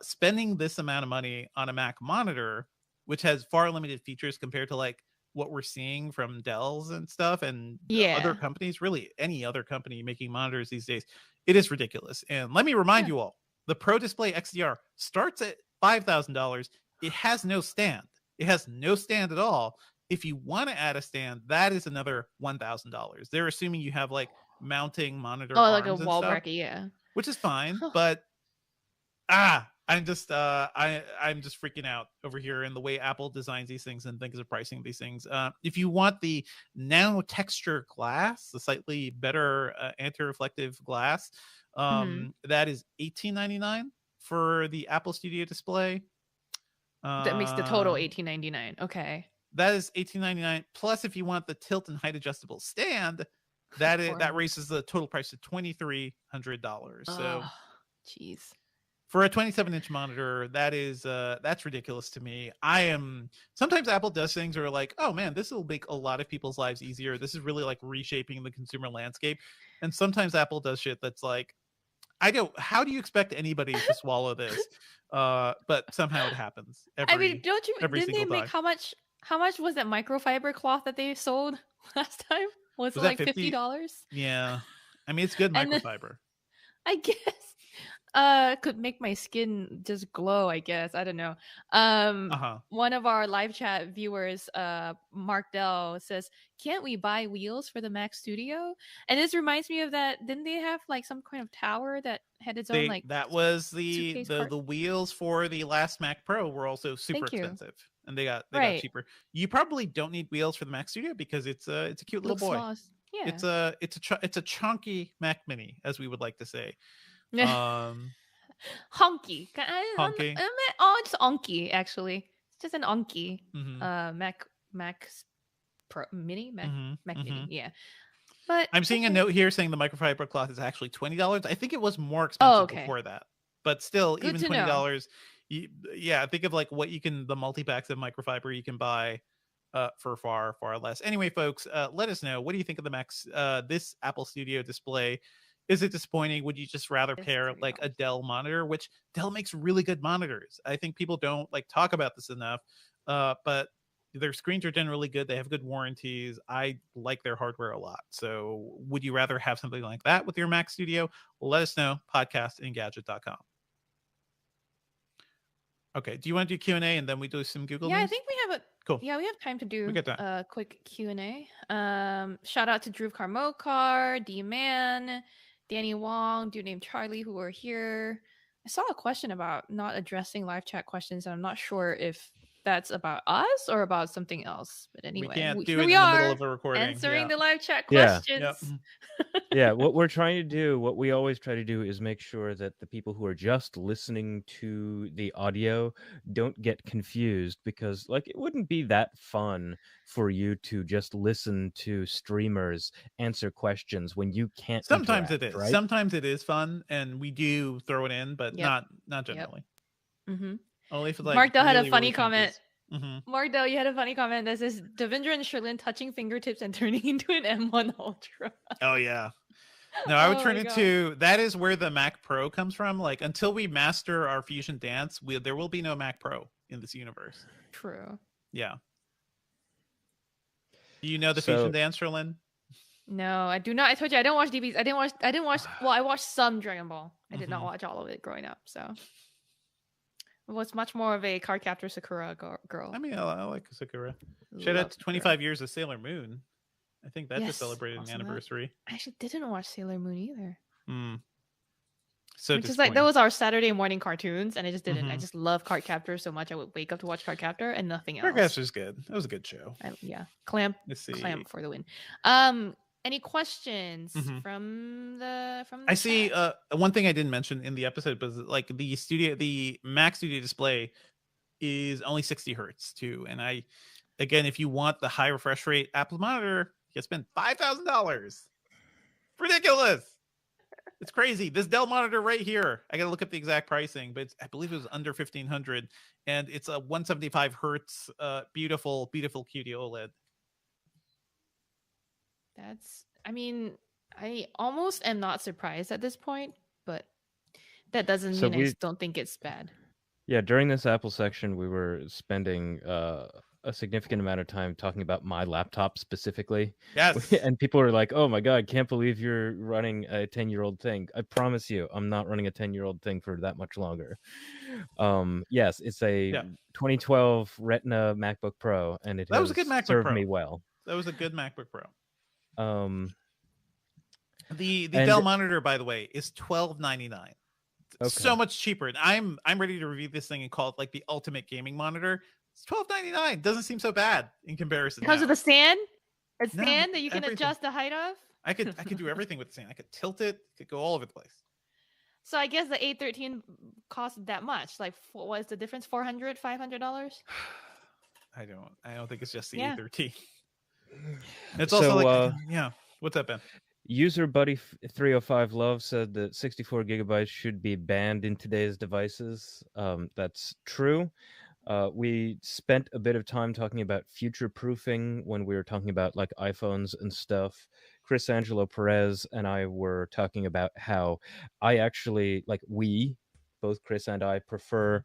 Spending this amount of money on a Mac monitor, which has far limited features compared to like what we're seeing from Dell's and stuff and other companies, really any other company making monitors these days, it is ridiculous. And let me remind you all, the Pro Display XDR starts at $5,000. It has no stand. It has no stand at all. If you want to add a stand, that is another $1,000. They're assuming you have like mounting monitor arms like a wall bracket, which is fine. But I'm just I'm just freaking out over here in the way Apple designs these things and thinks of pricing these things. If you want the nano texture glass, the slightly better anti-reflective glass, that is $18.99 for the Apple Studio display. That makes the total $18.99. Okay. That is $18.99. Plus, if you want the tilt and height adjustable stand, that raises the total price to $2,300. So, jeez. For a 27-inch monitor, that's ridiculous to me. Sometimes Apple does things where like, oh man, this will make a lot of people's lives easier. This is really like reshaping the consumer landscape. And sometimes Apple does shit that's like, how do you expect anybody to swallow this? But somehow it happens. Didn't they make how much was that microfiber cloth that they sold last time? Was it like $50? Yeah. I mean, it's good microfiber. I guess. Could make my skin just glow, I guess. I don't know. One of our live chat viewers, Mark Dell, says, can't we buy wheels for the Mac Studio? And this reminds me of that. Didn't they have like some kind of tower that had its own like that was the wheels for the last Mac Pro were also super expensive. And they got cheaper. You probably don't need wheels for the Mac Studio because it's a cute little boy. Yeah. It's a chunky Mac Mini, as we would like to say. Honky. It's onky actually. It's just an onky. Mac Pro Mini, Mac Mini. Yeah. But I'm seeing a note here saying the microfiber cloth is actually $20. I think it was more expensive before that, but still, even $20. Think of like what the multi-packs of microfiber you can buy for far less. Anyway, folks, let us know, what do you think of the Mac's this Apple Studio display? Is it disappointing? Would you just rather pair like a Dell monitor, which Dell makes really good monitors? I think people don't like talk about this enough, but their screens are generally good. They have good warranties. I like their hardware a lot. So would you rather have something like that with your Mac Studio? Let us know. Podcast@engadget.com. Okay. Do you want to do Q&A and then we do some Google news? I think we have Cool. Yeah, we have time to do a quick Q&A. Shout out to Drew Carmokar, D-Man, Danny Wong, dude named Charlie, who are here. I saw a question about not addressing live chat questions, and I'm not sure if that's about us or about something else. But anyway, we can't do it in the middle of a recording. Answering the live chat questions. What we're trying to do, what we always try to do, is make sure that the people who are just listening to the audio don't get confused, because like it wouldn't be that fun for you to just listen to streamers answer questions when you can't. Sometimes it is. Right? Sometimes it is fun, and we do throw it in, but not generally. Only if like Mark Dell had a funny comment. Mark Dell, you had a funny comment that says Devendra and Sherlyn touching fingertips and turning into an M1 Ultra. Oh yeah. No, I would turn it to, that is where the Mac Pro comes from. Like until we master our Fusion Dance, there will be no Mac Pro in this universe. True. Yeah. Do you know the Fusion Dance, Sherlyn? No, I do not. I told you I don't watch DVDs. I didn't watch. Well, I watched some Dragon Ball. I did not watch all of it growing up. So I was much more of a Cardcaptor Sakura girl. I mean, I like Sakura. Shout out to 25 years of Sailor Moon. I think that just celebrated an anniversary. I actually didn't watch Sailor Moon either. So because like that was our Saturday morning cartoons, and I just didn't. I just love Cardcaptor so much. I would wake up to watch Cardcaptor and nothing else. Cardcaptor's good. That was a good show. Clamp for the win. Any questions from the I see one thing I didn't mention in the episode was like the Mac Studio display is only 60 hertz too. And again, if you want the high refresh rate Apple monitor, you can spend $5,000. Ridiculous. It's crazy. This Dell monitor right here, I got to look up the exact pricing, but I believe it was under 1,500, and it's a 175 hertz, beautiful QD OLED. I mean, I almost am not surprised at this point, but that doesn't mean I don't think it's bad. Yeah, during this Apple section, we were spending a significant amount of time talking about my laptop specifically. Yes. And people were like, oh my God, can't believe you're running a 10-year-old thing. I promise you, I'm not running a 10-year-old thing for that much longer. Yes, it's a 2012 Retina MacBook Pro, and it was a good MacBook served me well. That was a good MacBook Pro. The Dell monitor, by the way, is $12.99. so much cheaper. And I'm ready to review this thing and call it like the ultimate gaming monitor. It's $12.99. Doesn't seem so bad in comparison. Because now. of the stand? A No, stand that you can everything. adjust the height of? I could do everything with the stand. I could tilt it, could go all over the place. So I guess the A13 cost that much. Like, what is the difference? $400, $500? I don't think it's just the Yeah. A13. It's also like, yeah. What's up, Ben? User Buddy 305 Love said that 64 gigabytes should be banned in today's devices. That's true. We spent a bit of time talking about future proofing when we were talking about like iPhones and stuff. Chris Angelo Perez and I were talking about how I actually both Chris and I prefer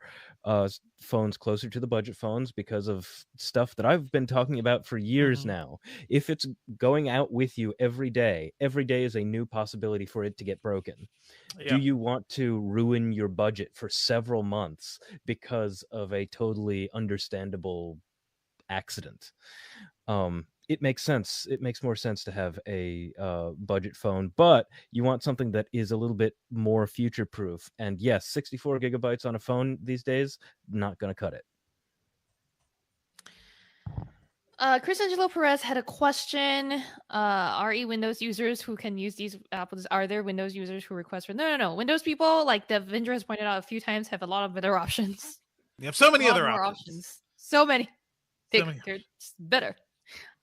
phones closer to the budget phones because of stuff that I've been talking about for years now. If it's going out with you every day is a new possibility for it to get broken. Yeah. Do you want to ruin your budget for several months because of a totally understandable accident? It makes sense. It makes more sense to have a budget phone, but you want something that is a little bit more future-proof. And yes, 64 gigabytes on a phone these days, not going to cut it. Chris Angelo Perez had a question. Are Windows users who can use these apples? Are there Windows users who request for? No. Windows people, like the vendor has pointed out a few times, have a lot of other options. You have so many other options. So many. They're just better.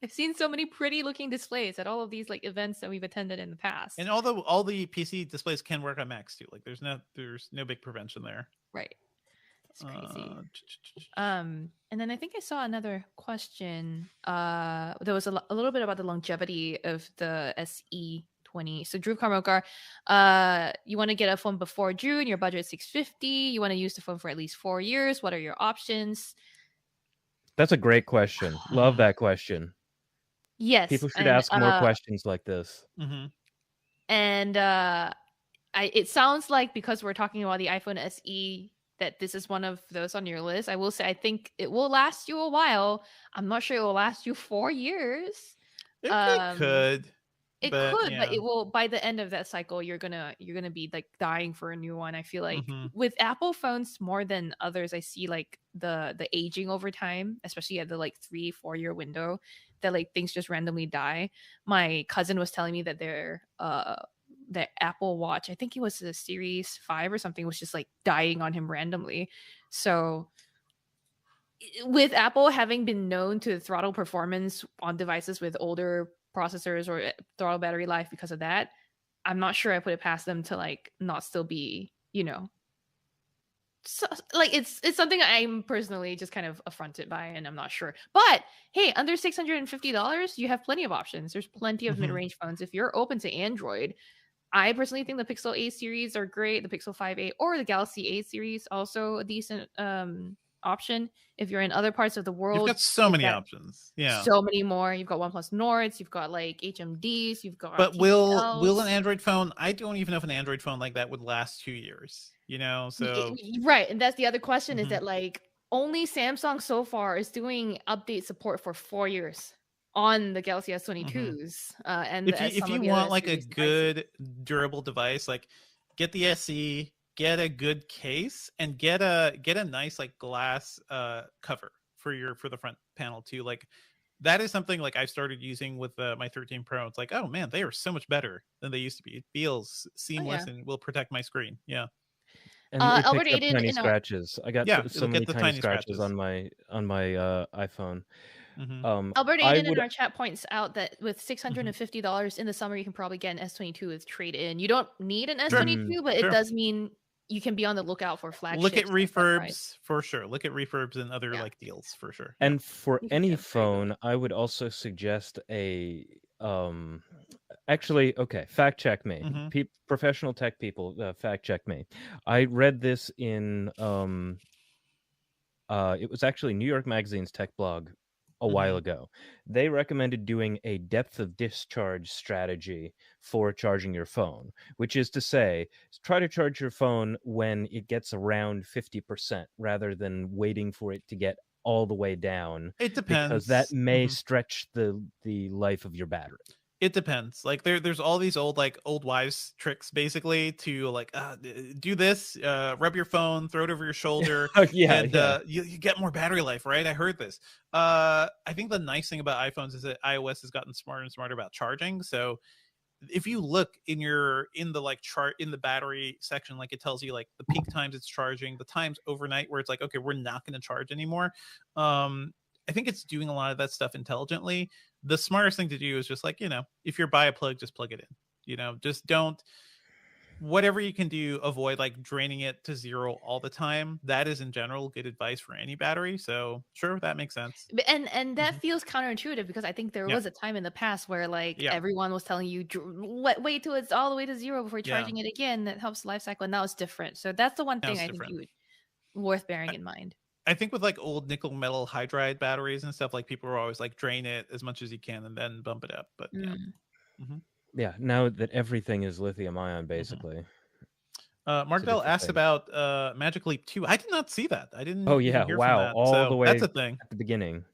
I've seen so many pretty looking displays at all of these like events that we've attended in the past. And although all the PC displays can work on Macs too, like there's no big prevention there. Right. It's crazy. And then I think I saw another question. There was a little bit about the longevity of the SE20. So Drew Carmokar, you want to get a phone before June, your budget is $650. You want to use the phone for at least 4 years. What are your options? That's a great question. Love that question. Yes. People should ask more questions like this. And it sounds like because we're talking about the iPhone SE, that this is one of those on your list. I will say, I think it will last you a while. I'm not sure it will last you 4 years. It could. But it will. By the end of that cycle, you're gonna be like dying for a new one. I feel like with Apple phones more than others, I see like the aging over time, especially at the like 3-4 year window, that like things just randomly die. My cousin was telling me that their Apple Watch, I think it was the Series 5 or something, was just like dying on him randomly. So with Apple having been known to throttle performance on devices with older processors or throttle battery life because of that, I'm not sure I put it past them to like not still be, so, like it's something I'm personally just kind of affronted by, and I'm not sure. But hey, under $650, you have plenty of options. There's plenty of mid-range phones. If you're open to Android, I personally think the Pixel A series are great. The Pixel 5a or the Galaxy A series also a decent option. If you're in other parts of the world, you've got so many options. Yeah, so many more. You've got OnePlus Nords, you've got like HMDs, you've got. But will an Android phone? I don't even know if an Android phone like that would last 2 years. So right, and that's the other question: is that like only Samsung so far is doing update support for 4 years on the Galaxy S22s, and if you want like a good durable device, like get the SE. Get a good case and get a nice like glass cover for the front panel too. Like that is something like I started using with my 13 Pro. It's like, oh man, they are so much better than they used to be. It feels seamless and will protect my screen. Yeah. And Albert Aiden, tiny scratches. I got so many tiny scratches on my iPhone. Albert Aiden in our chat points out that with $650 in the summer, you can probably get an S22 with trade-in. You don't need an S22, but it does mean you can be on the lookout for flagships. Look at refurbs for sure. Look at refurbs and other like deals for sure. And for any phone, I would also suggest a actually, okay, fact check me. Professional tech people, fact check me. I read this in it was actually New York Magazine's tech blog a while ago. They recommended doing a depth of discharge strategy for charging your phone, which is to say, try to charge your phone when it gets around 50% rather than waiting for it to get all the way down. It depends. Because that may stretch the life of your battery. It depends. Like there's all these old wives tricks basically to like do this, rub your phone, throw it over your shoulder, Yeah, and yeah. you get more battery life, right? I heard this. I think the nice thing about iPhones is that iOS has gotten smarter and smarter about charging. So if you look in the like chart in the battery section, like it tells you like the peak times it's charging, the times overnight where it's like, okay, we're not going to charge anymore. I think it's doing a lot of that stuff intelligently. The smartest thing to do is just like, if you're buy a plug, just plug it in. Just don't, whatever you can do, avoid like draining it to zero all the time. That is in general good advice for any battery. So sure, that makes sense. And that feels counterintuitive, because I think there was a time in the past where like everyone was telling you wait till it's all the way to zero before charging it again. That helps life cycle, and now it's different. So that's the one thing I think worth bearing in mind. I think with like old nickel metal hydride batteries and stuff, like people are always like drain it as much as you can and then bump it up. But yeah, now that everything is lithium ion, basically. Mark Dell asked about Magic Leap 2. I did not see that. I didn't. Oh yeah, hear wow! From that. All so the way that's a thing at the beginning.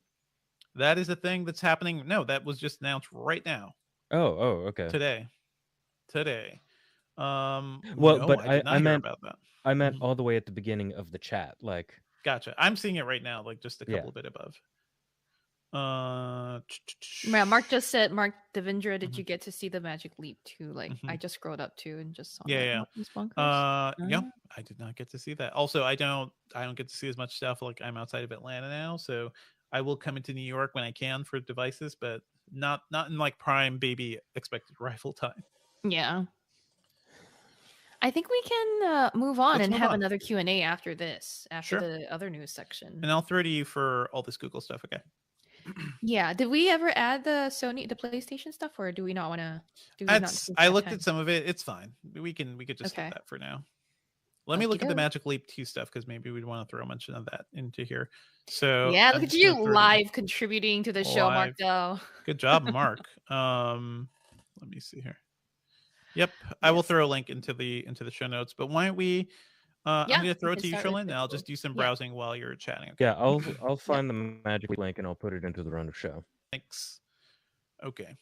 That is a thing that's happening. No, that was just announced right now. Oh, okay. Today. Well, no, but I did not hear about that. I meant all the way at the beginning of the chat, like. Gotcha. I'm seeing it right now, like just a couple bit above. Yeah, Mark just said, Mark Devindra, did you get to see the Magic Leap 2? Like I just scrolled up too and just saw that. Yeah, I did not get to see that. Also, I don't get to see as much stuff. Like I'm outside of Atlanta now, so I will come into New York when I can for devices, but not in like prime baby expected arrival time. Yeah. I think we can move on and have another Q&A after this, after the other news section. And I'll throw to you for all this Google stuff, okay? Yeah. Did we ever add the PlayStation stuff, or do we not want to? I looked at some of it. It's fine. We could just do that for now. Let me look at the Magic Leap 2 stuff, because maybe we'd want to throw a mention of that into here. So yeah, look at you live contributing to the show, Mark Dell. Good job, Mark. Let me see here. Yep, I will throw a link into the show notes. But why don't we? I'm going to throw it to you, Sherlyn, and I'll just do some browsing while you're chatting. Okay? Yeah, I'll find the Magic link and I'll put it into the run of show. Thanks. Okay.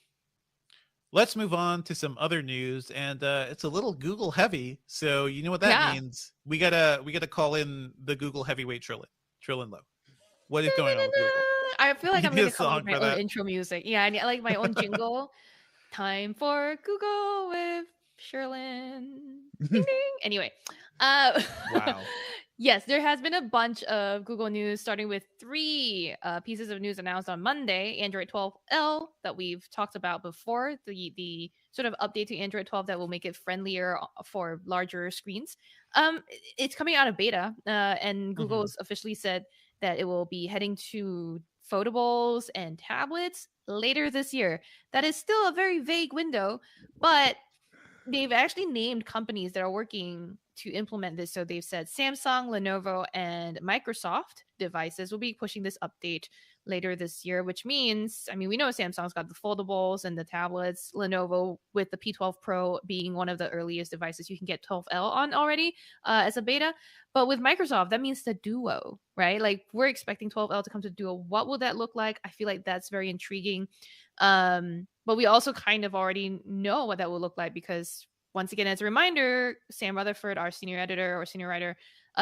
Let's move on to some other news, and it's a little Google heavy. So you know what that means. We gotta call in the Google heavyweight Sherlyn Lowe. What is going on with Google? I feel like I'm going to come up with my own intro music. Yeah, I like my own jingle. Time for Google with Sherlyn. Ding, ding. Anyway, wow. Yes, there has been a bunch of Google news, starting with 3 pieces of news announced on Monday. Android 12L that we've talked about before, the sort of update to Android 12 that will make it friendlier for larger screens. It's coming out of beta, and Google's officially said that it will be heading to foldables and tablets later this year. That is still a very vague window, but they've actually named companies that are working to implement this. So they've said Samsung, Lenovo, and Microsoft devices will be pushing this update later this year, which means, I mean, we know Samsung's got the foldables and the tablets, Lenovo with the P12 Pro being one of the earliest devices you can get 12L on already as a beta. But with Microsoft, that means the Duo, right? Like we're expecting 12L to come to Duo. What will that look like? I feel like that's very intriguing. But we also kind of already know what that will look like, because once again, as a reminder, Sam Rutherford, our senior editor or senior writer,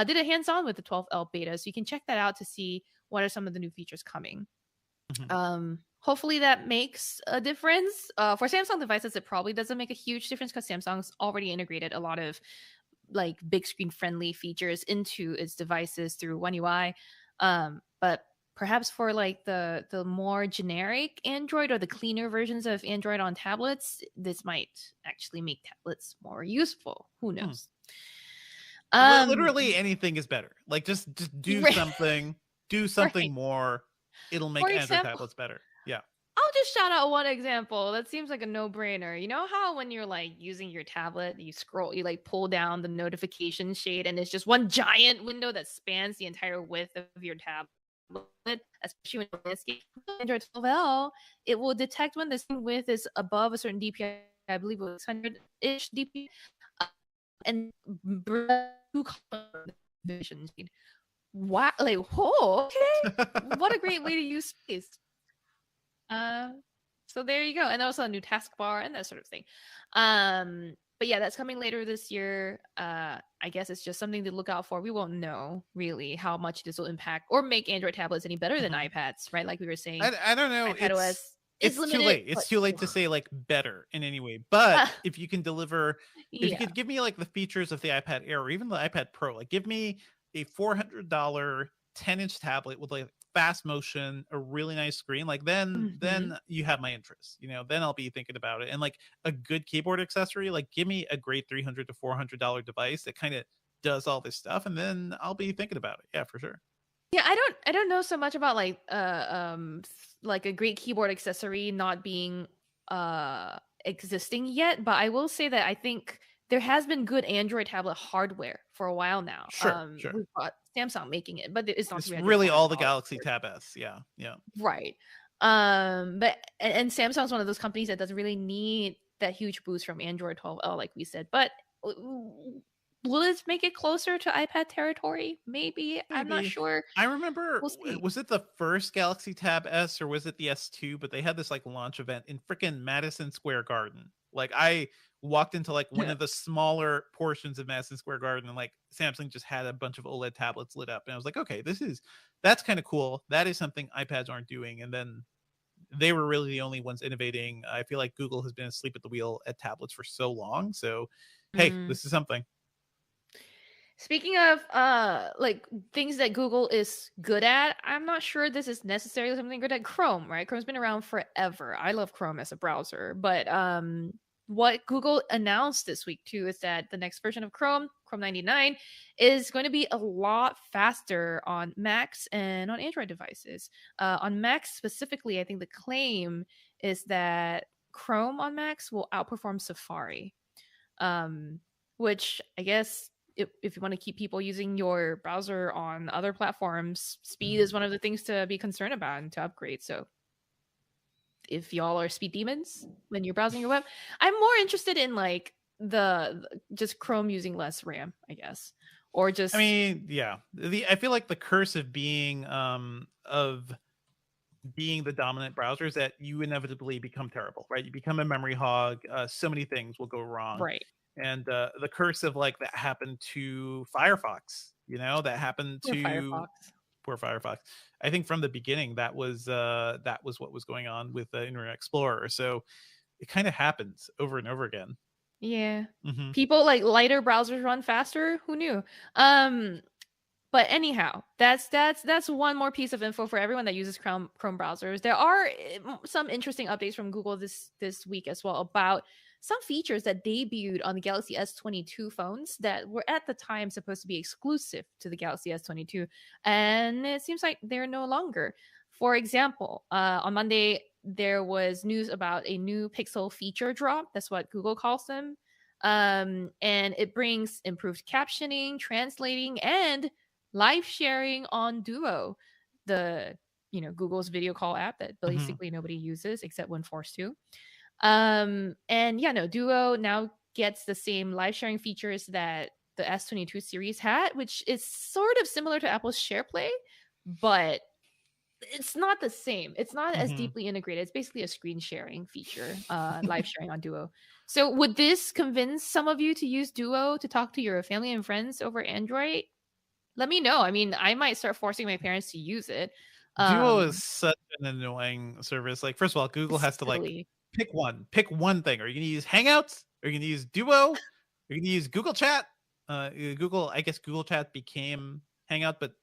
did a hands-on with the 12L beta. So you can check that out to see what are some of the new features coming. Hopefully that makes a difference. For Samsung devices, it probably doesn't make a huge difference, because Samsung's already integrated a lot of like big screen friendly features into its devices through One UI. But perhaps for like the more generic Android or the cleaner versions of Android on tablets, this might actually make tablets more useful. Who knows? Literally anything is better. Like just do something. Do something more. It'll make Android tablets better. Yeah. I'll just shout out one example that seems like a no-brainer. You know how when you're like using your tablet, you like pull down the notification shade and it's just one giant window that spans the entire width of your tablet, especially when you're landscape. Android 12L, it will detect when the screen width is above a certain DPI, I believe it was 600-ish DPI, and vision speed. Wow, like, okay. What a great way to use space. So So there you go. And also a new taskbar and that sort of thing. But yeah, that's coming later this year. I guess it's just something to look out for. We won't know really how much this will impact or make Android tablets any better than iPads, right? Like we were saying, I don't know. iPadOS It's limited, too late. It's too late to say like better in any way. But if you can deliver, if you could give me like the features of the iPad Air or even the iPad Pro, like give me a $400 10-inch tablet with like fast motion, a really nice screen, like then you have my interest, then I'll be thinking about it. And like a good keyboard accessory, like give me a great $300 to $400 device that kind of does all this stuff, and then I'll be thinking about it. Yeah, for sure. Yeah, I don't know so much about like a great keyboard accessory not being existing yet, but I will say that I think there has been good Android tablet hardware for a while now. Sure. We've got Samsung making it, but it's not. It's really all the Galaxy Tab S. Yeah. Right. But and Samsung's one of those companies that doesn't really need that huge boost from Android 12L, like we said. But will it make it closer to iPad territory? Maybe. I'm not sure. I remember, was it the first Galaxy Tab S or was it the S2? But they had this like launch event in freaking Madison Square Garden. Like I walked into like one of the smaller portions of Madison Square Garden, and like Samsung just had a bunch of OLED tablets lit up, and I was like, okay, that's kind of cool. That is something iPads aren't doing. And then they were really the only ones innovating. I feel like Google has been asleep at the wheel at tablets for so long. So hey, this is something. Speaking of like things that Google is good at, I'm not sure this is necessarily something good at Chrome, right? Chrome's been around forever. I love Chrome as a browser, but what Google announced this week too is that the next version of Chrome 99, is going to be a lot faster on Macs and on Android devices. On Macs specifically, I think the claim is that Chrome on Macs will outperform Safari, which I guess if you want to keep people using your browser on other platforms, speed is one of the things to be concerned about and to upgrade. So if y'all are speed demons when you're browsing your web, I'm more interested in like the just Chrome using less RAM, I guess, or just. I mean, yeah, I feel like the curse of being the dominant browser is that you inevitably become terrible, right? You become a memory hog. So many things will go wrong, right? And the curse of like that happened to Firefox, that happened to Firefox. Poor Firefox. I think from the beginning that was what was going on with Internet Explorer. So it kind of happens over and over again. Yeah. People like lighter browsers run faster. Who knew? But anyhow, that's one more piece of info for everyone that uses Chrome browsers. There are some interesting updates from Google this week as well about some features that debuted on the Galaxy S22 phones that were at the time supposed to be exclusive to the Galaxy S22, and it seems like they're no longer. For example, on Monday, there was news about a new Pixel feature drop. That's what Google calls them. And it brings improved captioning, translating, and live sharing on Duo, Google's video call app that basically nobody uses except when forced to. Duo now gets the same live sharing features that the S22 series had, which is sort of similar to Apple's SharePlay, but it's not the same. It's not as deeply integrated. It's basically a screen sharing feature, live sharing on Duo. So would this convince some of you to use Duo to talk to your family and friends over Android? Let me know. I mean, I might start forcing my parents to use it. Duo is such an annoying service. Like, first of all, Google has to like pick one thing. Are you going to use Hangouts? Are you going to use Duo? Are you going to use Google Chat? I guess Google Chat became Hangout, but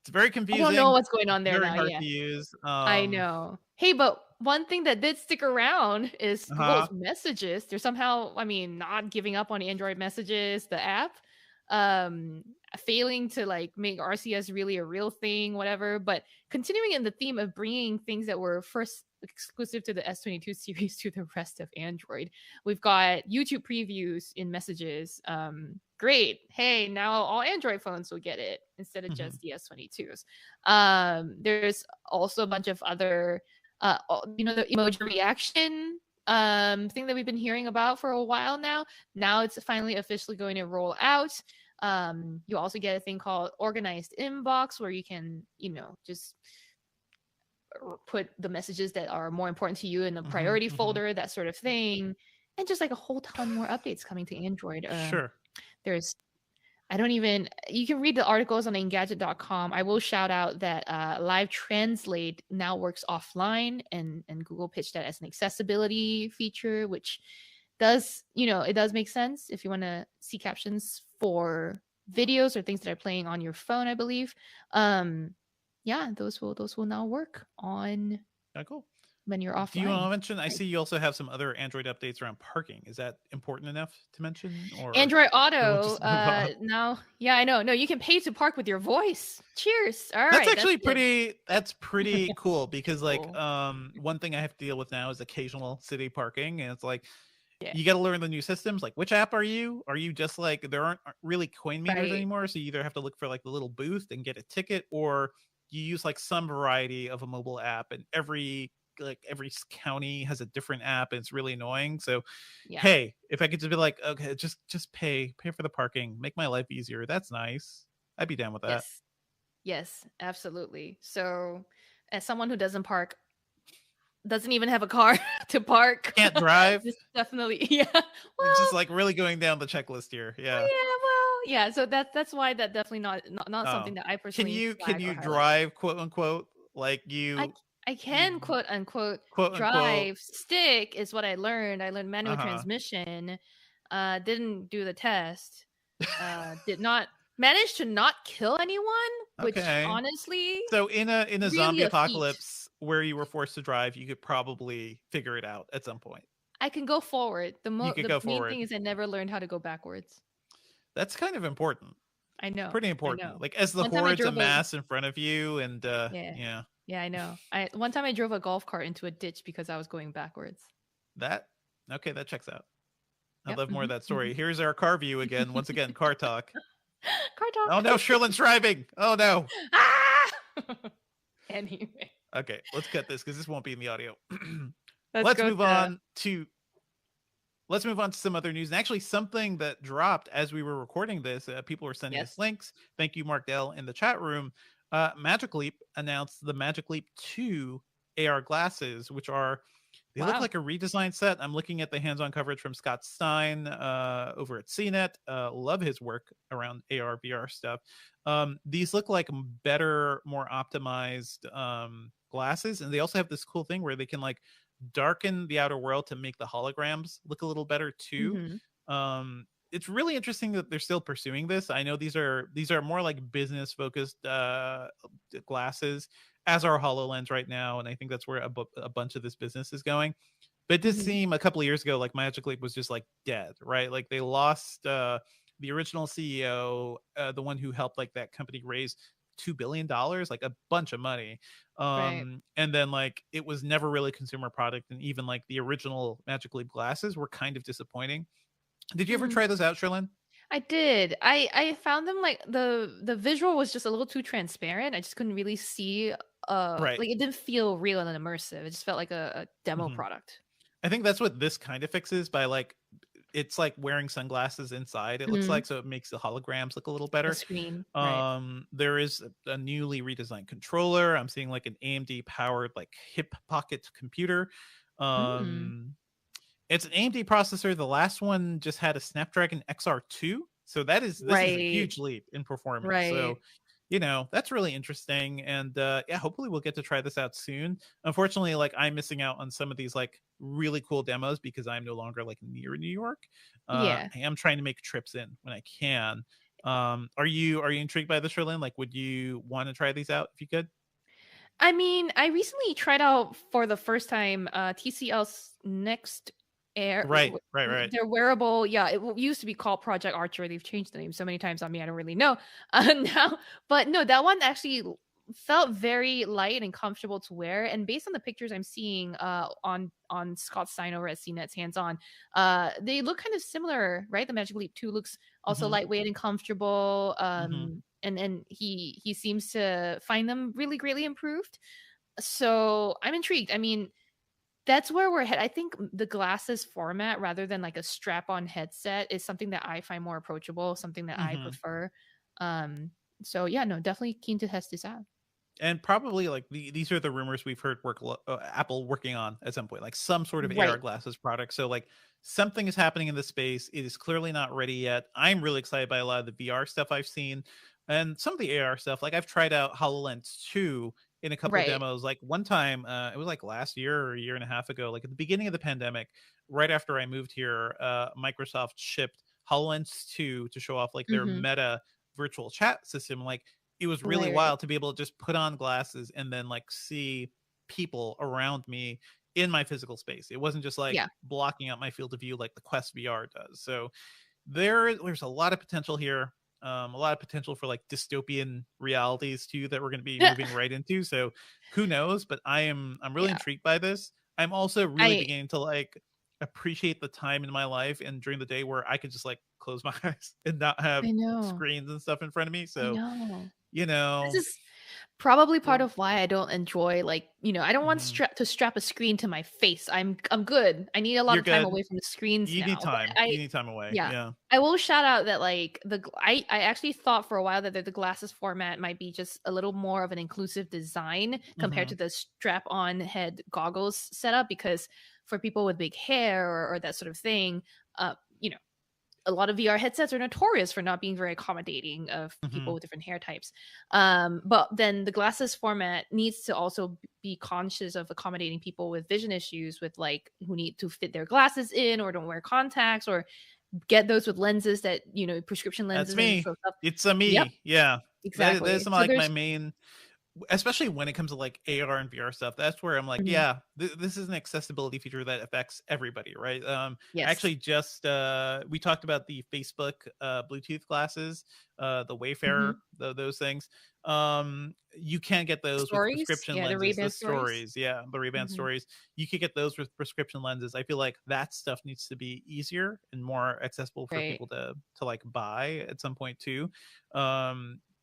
it's very confusing. I don't know what's going on there very now. Hard to use. I know. Hey, but one thing that did stick around is Google's messages. They're somehow, not giving up on Android messages, the app, failing to like make RCS really a real thing, whatever. But continuing in the theme of bringing things that were first exclusive to the S22 series to the rest of Android, we've got YouTube previews in messages. Great. Hey, now all Android phones will get it instead of just the S22s. There's also a bunch of other, the emoji reaction thing that we've been hearing about for a while now. Now it's finally officially going to roll out. You also get a thing called organized inbox where you can, just put the messages that are more important to you in a Mhm, priority mhm. folder, that sort of thing, and just like a whole ton more updates coming to Android. Sure. There's I don't even, you can read the articles on Engadget.com. I will shout out that Live Translate now works offline, and Google pitched that as an accessibility feature, which does, it does make sense if you want to see captions for videos or things that are playing on your phone, I believe. Yeah, those will now work on Cool. when you're Do you want offline. to mention? I see you also have some other Android updates around parking. Is that important enough to mention, or Android we'll Auto, just move on? now, yeah, I know. No, you can pay to park with your voice. Cheers. All That's right, actually good. that's pretty cool because like Cool. one thing I have to deal with now is occasional city parking, and it's like Yeah. you got to learn the new systems. Like, which app are you? Are you just like there aren't really coin meters Right. anymore, so you either have to look for like the little booth and get a ticket, or you use like some variety of a mobile app, and every county has a different app, and it's really annoying. So Yeah. hey, if I could just be like, okay, just pay for the parking, make my life easier, that's nice. I'd be down with that. Yes, absolutely. So, as someone who doesn't even have a car to park, Can't drive. this definitely, yeah. It's just Well, like really going down the checklist here. Yeah. yeah. So that's why that definitely not something that I Can personally you flag or highlight. drive, quote unquote, like I can quote unquote quote unquote drive. Stick is what I learned. I learned manual uh-huh. transmission. Didn't do the test. Did not manage to not kill anyone, which Okay. honestly, So in a really zombie a feat. apocalypse where you were forced to drive, you could probably figure it out at some point. I can go forward. You could The go main forward. thing is I never learned how to go backwards. That's kind of important. I know. Pretty I important. know. Like as the One time I hordes drove amass in front of you, and yeah. Yeah, I know. One time I drove a golf cart into a ditch because I was going backwards. That checks out. I'd Yep, love more of mhm, that story. mhm. Here's our car view again. Once again, car talk. Car talk. Oh no, Sherlin's driving. Oh no. Ah! Anyway, Okay, let's cut this because this won't be in the audio. let's go move on to some other news, and actually something that dropped as we were recording this. People were sending us links. Thank you, Mark Dell, in the chat room. Magic Leap announced the Magic Leap 2 AR glasses, which they look like a redesigned set. I'm looking at the hands-on coverage from Scott Stein over at CNET. Love his work around AR VR stuff. These look like better, more optimized glasses, and they also have this cool thing where they can like darken the outer world to make the holograms look a little better too. It's really interesting that they're still pursuing this. I know these are more like business focused glasses, as are HoloLens right now, and I think that's where a bunch of this business is going. But it did seem a couple of years ago like Magic Leap was just like dead, right? Like they lost the original CEO, the one who helped like that company raise $2 billion, like a bunch of money. And then like it was never really a consumer product, and even like the original Magic Leap glasses were kind of disappointing. Did you ever try those out, Sherlyn? I did. I found them like the visual was just a little too transparent. I just couldn't really see like it didn't feel real and immersive. It just felt like a demo product. I think that's what this kind of fixes by like it's like wearing sunglasses inside, it looks like, so it makes the holograms look a little better. The screen. There is a newly redesigned controller. I'm seeing like an AMD powered like hip pocket computer. It's an AMD processor. The last one just had a Snapdragon XR2, so this is a huge leap in performance. So that's really interesting, and yeah, hopefully we'll get to try this out soon. Unfortunately, like I'm missing out on some of these like really cool demos because I'm no longer like near New York. I am trying to make trips in when I can. Are you intrigued by this, Sherlyn? Like, would you want to try these out if you could? I mean, I recently tried out for the first time TCL's Next Air. Right. Their wearable, it used to be called Project Archer. They've changed the name so many times on me, I don't really know now. But no, that one actually felt very light and comfortable to wear. And based on the pictures I'm seeing on Scott Stein over at CNET's hands-on, they look kind of similar, right? The Magic Leap 2 looks also lightweight and comfortable. And he seems to find them really greatly improved. So I'm intrigued. I mean, that's where we're headed. I think the glasses format, rather than like a strap-on headset, is something that I find more approachable, something that I prefer. So yeah, no, definitely keen to test this out. And probably like these are the rumors we've heard Apple working on at some point, like some sort of AR Right. glasses product. So like something is happening in the space. It is clearly not ready yet. I'm really excited by a lot of the VR stuff I've seen and some of the AR stuff. Like I've tried out HoloLens 2 in a couple Right. demos. Like one time, it was like last year or a year and a half ago, like at the beginning of the pandemic, right after I moved here, Microsoft shipped HoloLens 2 to show off like their Mm-hmm. meta virtual chat system. Like it was really Right. wild to be able to just put on glasses and then like see people around me in my physical space. It wasn't just like Yeah. blocking out my field of view like the Quest VR does. So there's a lot of potential here. A lot of potential for like dystopian realities too that we're going to be moving right into. So who knows? But I'm really Yeah. intrigued by this. I'm also really I beginning to like appreciate the time in my life and during the day where I could just like close my eyes and not have know. screens and stuff in front of me. I So know. you This know, is probably part we're of why I don't enjoy, like, I don't want mhm. to strap a screen to my face. I'm good. I need a lot You're of time good. away from the screens You need now. But time. You need time away. yeah, Yeah. I will shout out that like I actually thought for a while that the glasses format might be just a little more of an inclusive design compared Hmm. to the strap-on head goggles setup, because for people with big hair or that sort of thing, uh, you know, a lot of VR headsets are notorious for not being very accommodating of Hmm. people with different hair types. But then the glasses format needs to also be conscious of accommodating people with vision issues, with like who need to fit their glasses in or don't wear contacts, or get those with lenses that, prescription That's lenses and me. so stuff. It's a Yep, me. Yeah. That is exactly. So like my there's main, especially when it comes to like AR and VR stuff. That's where I'm like, Mhm. yeah, this is an accessibility feature that affects everybody, right? Yes. Actually just we talked about the Facebook Bluetooth glasses, the Hmm. Wayfarer, those things. You can't get those with Stories. prescription Yeah, the lenses. The Ray-Ban stories. stories, yeah, the Ray-Ban Hmm. stories. You could get those with prescription lenses. I feel like that stuff needs to be easier and more accessible for Right. people to like buy at some point too.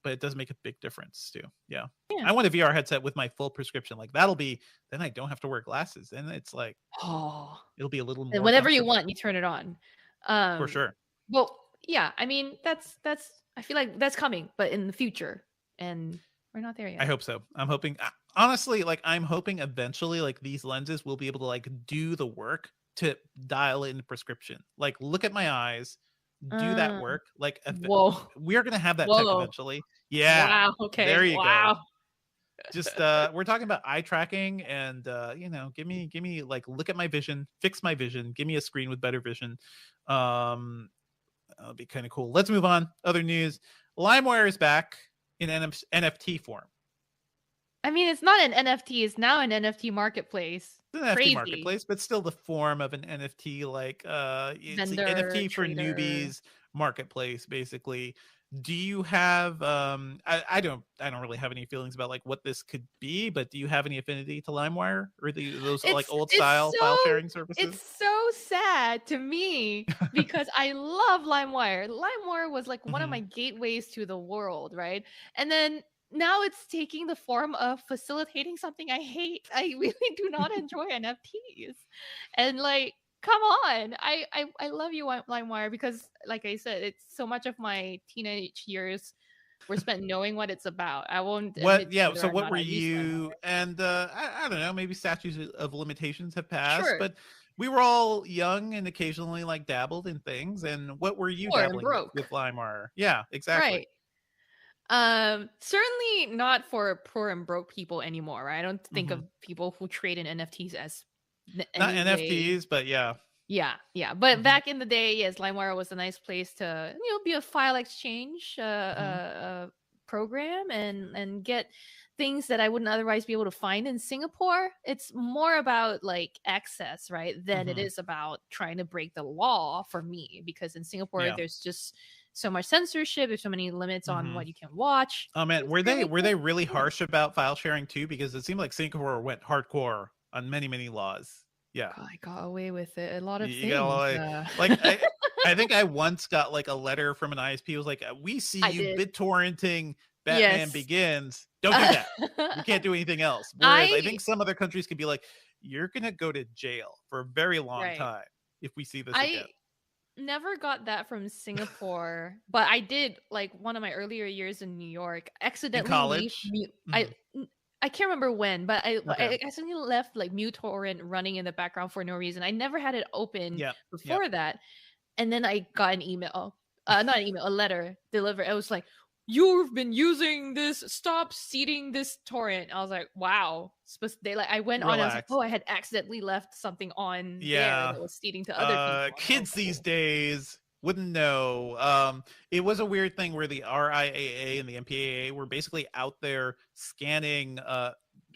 But it does make a big difference too. Yeah. Yeah. I want a VR headset with my full prescription. Like that'll be then I don't have to wear glasses. And it's like Oh. it'll be a little And more whenever you comfortable want, you turn it on. for Um, sure. well, yeah, I mean, that's I feel like that's coming, but in the future, and we're not there I yet. hope so. I'm hoping honestly, like I'm hoping eventually like these lenses will be able to like do the work to dial in prescription. Like look at my eyes, do that Uh, work. Like whoa, we're gonna have that tech whoa, eventually. Yeah. wow, okay, There you go. wow. Just we're talking about eye tracking and give me like look at my vision, fix my vision, give me a screen with better vision. That'll be kind of cool. Let's move on. Other news. LimeWire is back in NFT form. I mean, it's not an NFT; it's now an NFT marketplace. It's an NFT Crazy marketplace, but still the form of an NFT. Like it's the vendor NFT for trader. newbies marketplace, basically. Do you have I don't really have any feelings about like what this could be, but do you have any affinity to LimeWire or those like It's old it's style file so sharing it's services? so sad to me because I love LimeWire. LimeWire was like one of my Hmm. gateways to the world, right? And then now it's taking the form of facilitating something I hate. I really do not enjoy NFTs. And like, come on. I love you, LimeWire, because like I said, it's so much of my teenage years were spent knowing what it's about. I won't What admit yeah, whether so or what not were I use you LimeWire. and I don't know, maybe statutes of limitations have passed, Sure. but we were all young and occasionally like dabbled in things. And what were you Poor and dabbling broke. with LimeWire? Yeah, exactly. Right. Certainly not for poor and broke people anymore, right? I don't think Hmm. of people who trade in NFTs as Not any way. NFTs, but yeah. Yeah, yeah. But Hmm. back in the day, yes, LimeWire was a nice place to, be a file exchange Hmm. program and get things that I wouldn't otherwise be able to find in Singapore. It's more about like access, right, than it Hmm. is about trying to break the law for me. Because in Singapore, Yeah. there's just so much censorship. There's so many limits on Hmm. what you can watch. Oh man, It's were they really were cool they really experience. harsh about file sharing too? Because it seemed like Singapore went hardcore on many laws. Yeah. God, I got away with it. A lot of You got things. like I think I once got like a letter from an ISP. It was like, "We see I you did. BitTorrenting Batman Yes. Begins. Don't do that. You can't do anything else." Whereas I I think some other countries could be like, "You're gonna go to jail for a very long right. time if we see this I again." never got that from Singapore, but I did like one of my earlier years in New York. Accidentally leave college? I can't remember when, but I Okay. accidentally left like MuTorrent running in the background for no reason. I never had it open Yep. before that, and then I got an email, not an email, a letter delivered. It was like, "You've been using this. Stop seeding this torrent." I was like, "Wow." They like I went on. I was like, Relax. "Oh, I had accidentally left something on there Yeah. that was seeding to other people." Oh, Kids these cool. days wouldn't know. It was a weird thing where the RIAA and the MPAA were basically out there scanning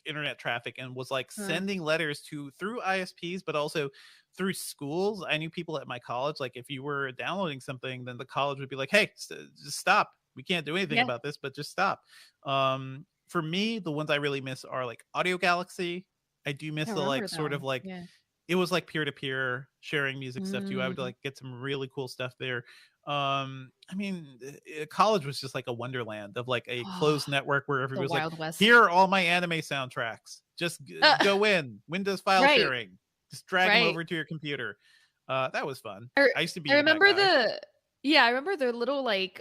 internet traffic and was like Huh. sending letters through ISPs, but also through schools. I knew people at my college, like if you were downloading something, then the college would be like, "Hey, just stop. We can't do anything Yeah. about this, but just stop." For me, the ones I really miss are like Audio Galaxy. I do miss I the remember like that sort of one. like Yeah. it was like peer-to-peer sharing music stuff too. I would Mm. like get some really cool stuff there. I mean, college was just like a wonderland of like a closed network where everybody The was like, Wild West. "Here are all my anime soundtracks. Just go in Windows file Right. sharing. Just drag them Right. over to your computer." That was fun. I I used to be I that remember guy. I remember the little like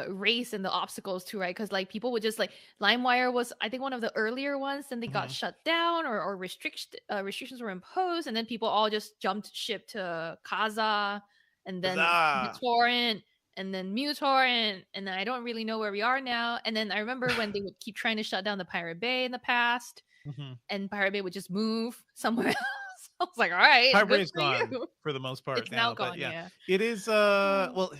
race and the obstacles too, right? Because like people would just like LimeWire was I think one of the earlier ones, then they got Mhm. shut down or restrictions were imposed, and then people all just jumped ship to Kazaa and then Huzzah! BitTorrent and then MuTorrent, and then I don't really know where we are now. And then I remember when they would keep trying to shut down the Pirate Bay in the past, Mhm. and Pirate Bay would just move somewhere else. I was like, all right, Pirate good Bay's for gone you. for the most part It's now now, but gone, yeah, yeah. it is. Oh. Well,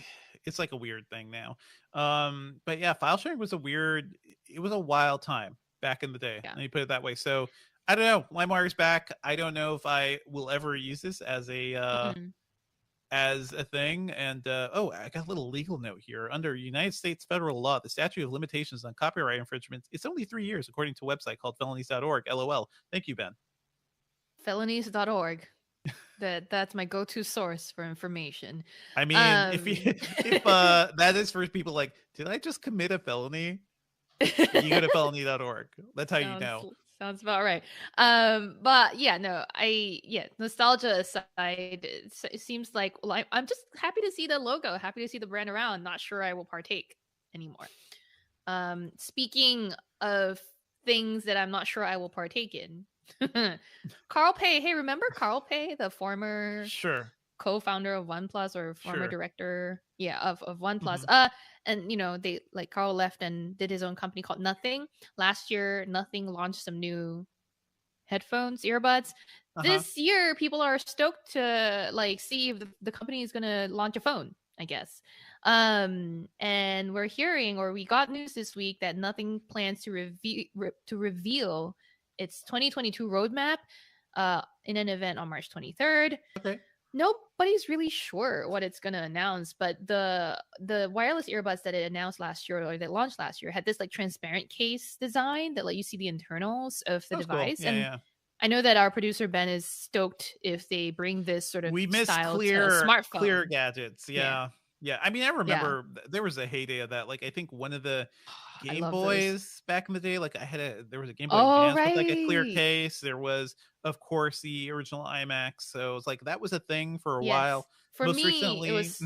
it's like a weird thing now. But yeah, file sharing was a weird. It was a wild time back in the day. Yeah. Let me put it that way. So I don't know. LimeWire's back. I don't know if I will ever use this as a thing. And I got a little legal note here. Under United States federal law, the statute of limitations on copyright infringements, it's only 3 years, according to a website called felonies.org. LOL. Thank you, Ben. Felonies.org. That's my go-to source for information. I mean, if that is for people like, did I just commit a felony? You go to felony.org. That's how you know. Sounds about right. But yeah, no, nostalgia aside, it seems like I'm just happy to see the logo, happy to see the brand around. Not sure I will partake anymore. Speaking of things that I'm not sure I will partake in, Carl Pei. Hey, remember Carl Pei, the former co-founder of OnePlus or former director, of OnePlus. And they like Carl left and did his own company called Nothing. Last year, Nothing launched some new headphones, earbuds. This year, people are stoked to like see if the company is gonna launch a phone, I guess. And we're hearing, or we got news this week that Nothing plans to reveal its 2022 roadmap in an event on March 23rd. Okay. Nobody's really sure what it's going to announce, but the wireless earbuds that it announced last year or that launched last year had this like transparent case design that let you see the internals of the device. Cool. Yeah. I know that our producer Ben is stoked if they bring this sort of style to smartphone. Clear gadgets. Yeah. I mean, I remember there was a heyday of that. Like, I think one of the Game Boys back in the day, like there was a Game Boy Advance with like a clear case. There was, of course, the original iMac. So it's like that was a thing for a while. Most recently, it was.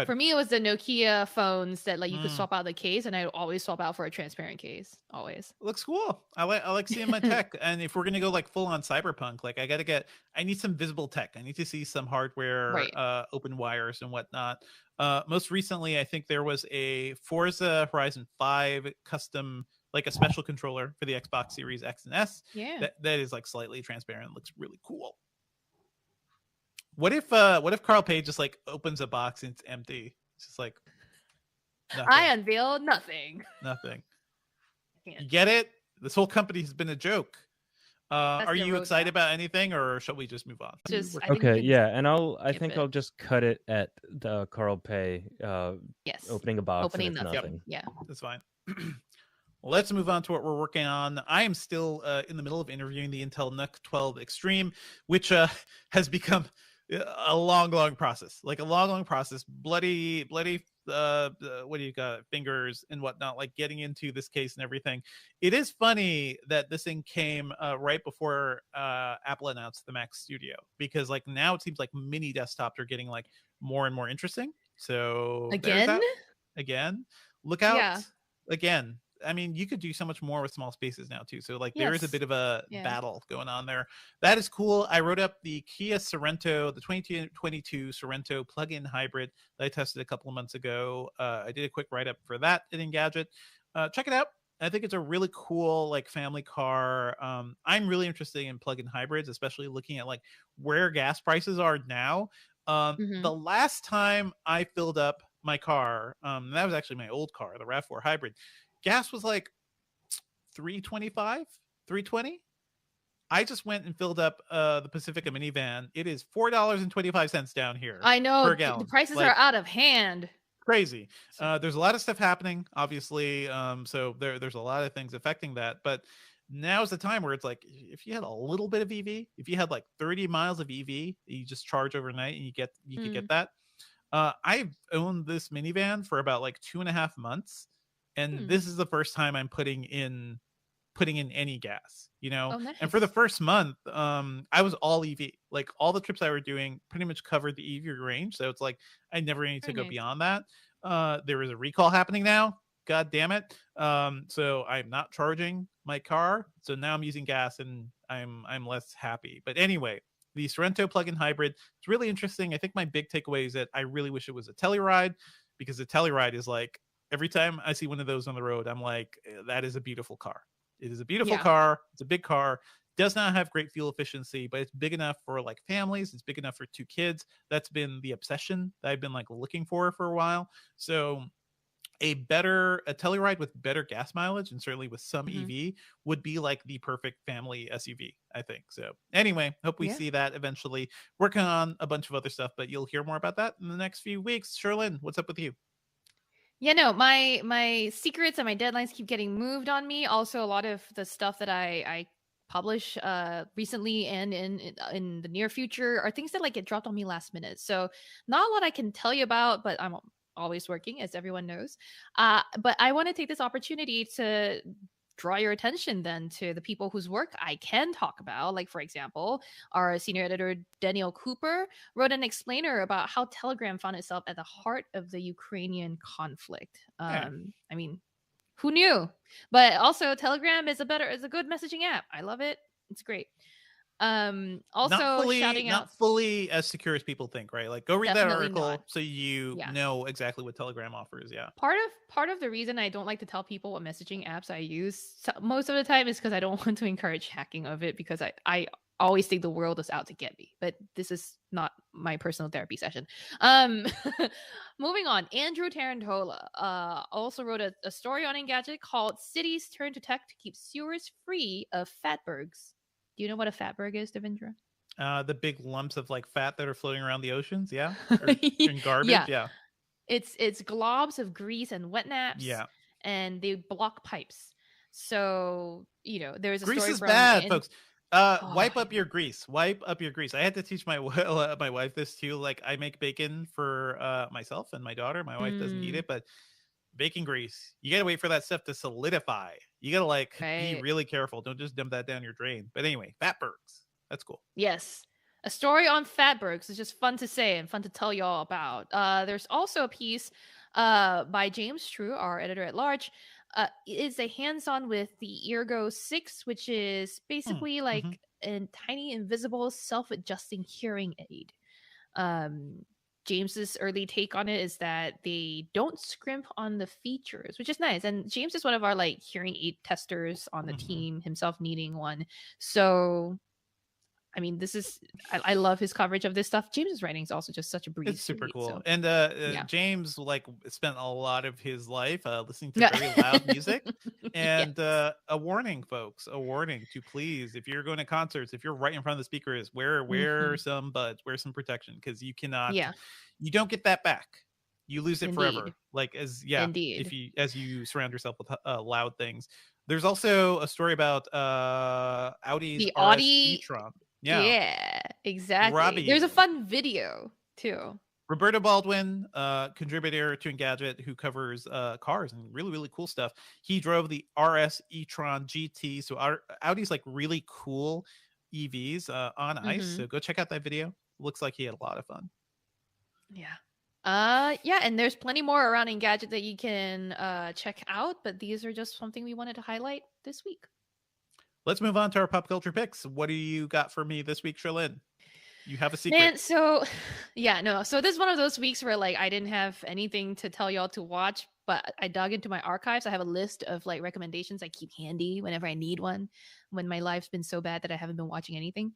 For me, it was the Nokia phones that like you could swap out the case, and I always swap out for a transparent case. Always looks cool. I like seeing my tech. And if we're gonna go like full on cyberpunk, like I need some visible tech. I need to see some hardware, open wires and whatnot. Most recently, I think there was a Forza Horizon 5 custom, like a special controller for the Xbox Series X and S. Yeah, that is like slightly transparent. Looks really cool. What if Carl Pei just like opens a box and it's empty? It's just like nothing. I unveiled nothing. Nothing. You get it? This whole company has been a joke. Are you excited about anything, or shall we just move on? Okay, yeah, and I think I'll just cut it at the Carl Pei. Opening a box. Opening nothing. Yeah, that's fine. Let's move on to what we're working on. I am still in the middle of interviewing the Intel NUC 12 Extreme, which has become a long process, like a long process, bloody what do you got, fingers and whatnot, like getting into this case and everything. It is funny that this thing came right before Apple announced the Mac Studio, because like now it seems like mini desktops are getting like more and more interesting. So there's Again? that. Again, look out. Yeah. Again, I mean, you could do so much more with small spaces now too. So like there is a Yes. bit of a Yeah. battle going on there. That is cool. I wrote up the Kia Sorento, the 2022 Sorento plug-in hybrid that I tested a couple of months ago. I did a quick write-up for that at Engadget. Check it out. I think it's a really cool like family car. I'm really interested in plug-in hybrids, especially looking at like where gas prices are now. Mhm. The last time I filled up my car, that was actually my old car, the RAV4 hybrid. Gas was like $3.25, $3.20. I just went and filled up the Pacifica minivan. It is $4.25 down here. I know per the gallon. prices Like, are out of hand. crazy. There's a lot of stuff happening, obviously. So there's a lot of things affecting that. But now's the time where it's like, if you had a little bit of EV, if you had like 30 miles of EV, you just charge overnight and you could get that. I've owned this minivan for about like 2.5 months, and this is the first time I'm putting in any gas, you know. Oh, nice. And for the first month, I was all EV. Like all the trips I were doing pretty much covered the EV range, so it's like I never need to Very go nice. beyond that. There is a recall happening now, god damn it. So I'm not charging my car, so now I'm using gas and I'm less happy. But anyway, the Sorento plug-in hybrid, it's really interesting. I think my big takeaway is that I really wish it was a Telluride, because the Telluride is like, every time I see one of those on the road, I'm like, that is a beautiful car. It is a beautiful car. It's a big car. Does not have great fuel efficiency, but it's big enough for like families. It's big enough for 2 kids. That's been the obsession that I've been like looking for a while. So a Telluride with better gas mileage, and certainly with some EV, would be like the perfect family SUV, I think. So anyway, hope we see that eventually. Working on a bunch of other stuff, but you'll hear more about that in the next few weeks. Sherlyn, what's up with you? Yeah, no, my secrets and my deadlines keep getting moved on me. Also, a lot of the stuff that I publish recently and in the near future are things that like get dropped on me last minute. So not a lot I can tell you about, but I'm always working, as everyone knows. But I want to take this opportunity to draw your attention then to the people whose work I can talk about. Like, for example, our senior editor, Daniel Cooper, wrote an explainer about how Telegram found itself at the heart of the Ukrainian conflict. I mean, who knew? But also, Telegram is a good messaging app. I love it. It's great. Also not fully as secure as people think, right? Like, go read that article so you know exactly what Telegram offers. Part of the reason I don't like to tell people what messaging apps I use most of the time is because I don't want to encourage hacking of it, because I always think the world is out to get me. But this is not my personal therapy session. Moving on, Andrew Tarantola also wrote a story on Engadget called "Cities Turn to Tech to Keep Sewers Free of Fatbergs." Do you know what a fatberg is, Devindra? The big lumps of like fat that are floating around the oceans, in garbage, It's globs of grease and wet naps, and they block pipes. So there's a grease story is from bad, folks. Wipe up your grease. Wipe up your grease. I had to teach my wife this too. Like, I make bacon for myself and my daughter. My wife doesn't eat it, but bacon grease, you gotta wait for that stuff to solidify. You gotta be really careful. Don't just dump that down your drain. But anyway, fatbergs, that's cool. Yes, a story on fatbergs is just fun to say and fun to tell y'all about. There's also a piece by James True, our editor at large. Is a hands-on with the Ergo 6, which is basically like a tiny invisible self-adjusting hearing aid. James's early take on it is that they don't scrimp on the features, which is nice. And James is one of our like hearing aid testers on the team, himself needing one. So, I mean, I love his coverage of this stuff. James's writing is also just such a breeze. It's super cool. So. And James spent a lot of his life listening to very loud music. And a warning, folks, to please, if you're going to concerts, if you're right in front of the speakers, wear some buds, wear some protection, because you cannot, you don't get that back. You lose it forever. Like, as you surround yourself with loud things. There's also a story about Audi's RS e-tron. Yeah, exactly. Robbie. There's a fun video too. Roberta Baldwin, contributor to Engadget, who covers cars and really, really cool stuff. He drove the RS e-tron GT. So Audi's like really cool EVs on ice. So go check out that video. Looks like he had a lot of fun. Yeah. Yeah, and there's plenty more around Engadget that you can check out, but these are just something we wanted to highlight this week. Let's move on to our pop culture picks. What do you got for me this week, Sherlyn? You have a secret. Man, so yeah, no. So this is one of those weeks where like I didn't have anything to tell y'all to watch, but I dug into my archives. I have a list of like recommendations I keep handy whenever I need one, when my life's been so bad that I haven't been watching anything.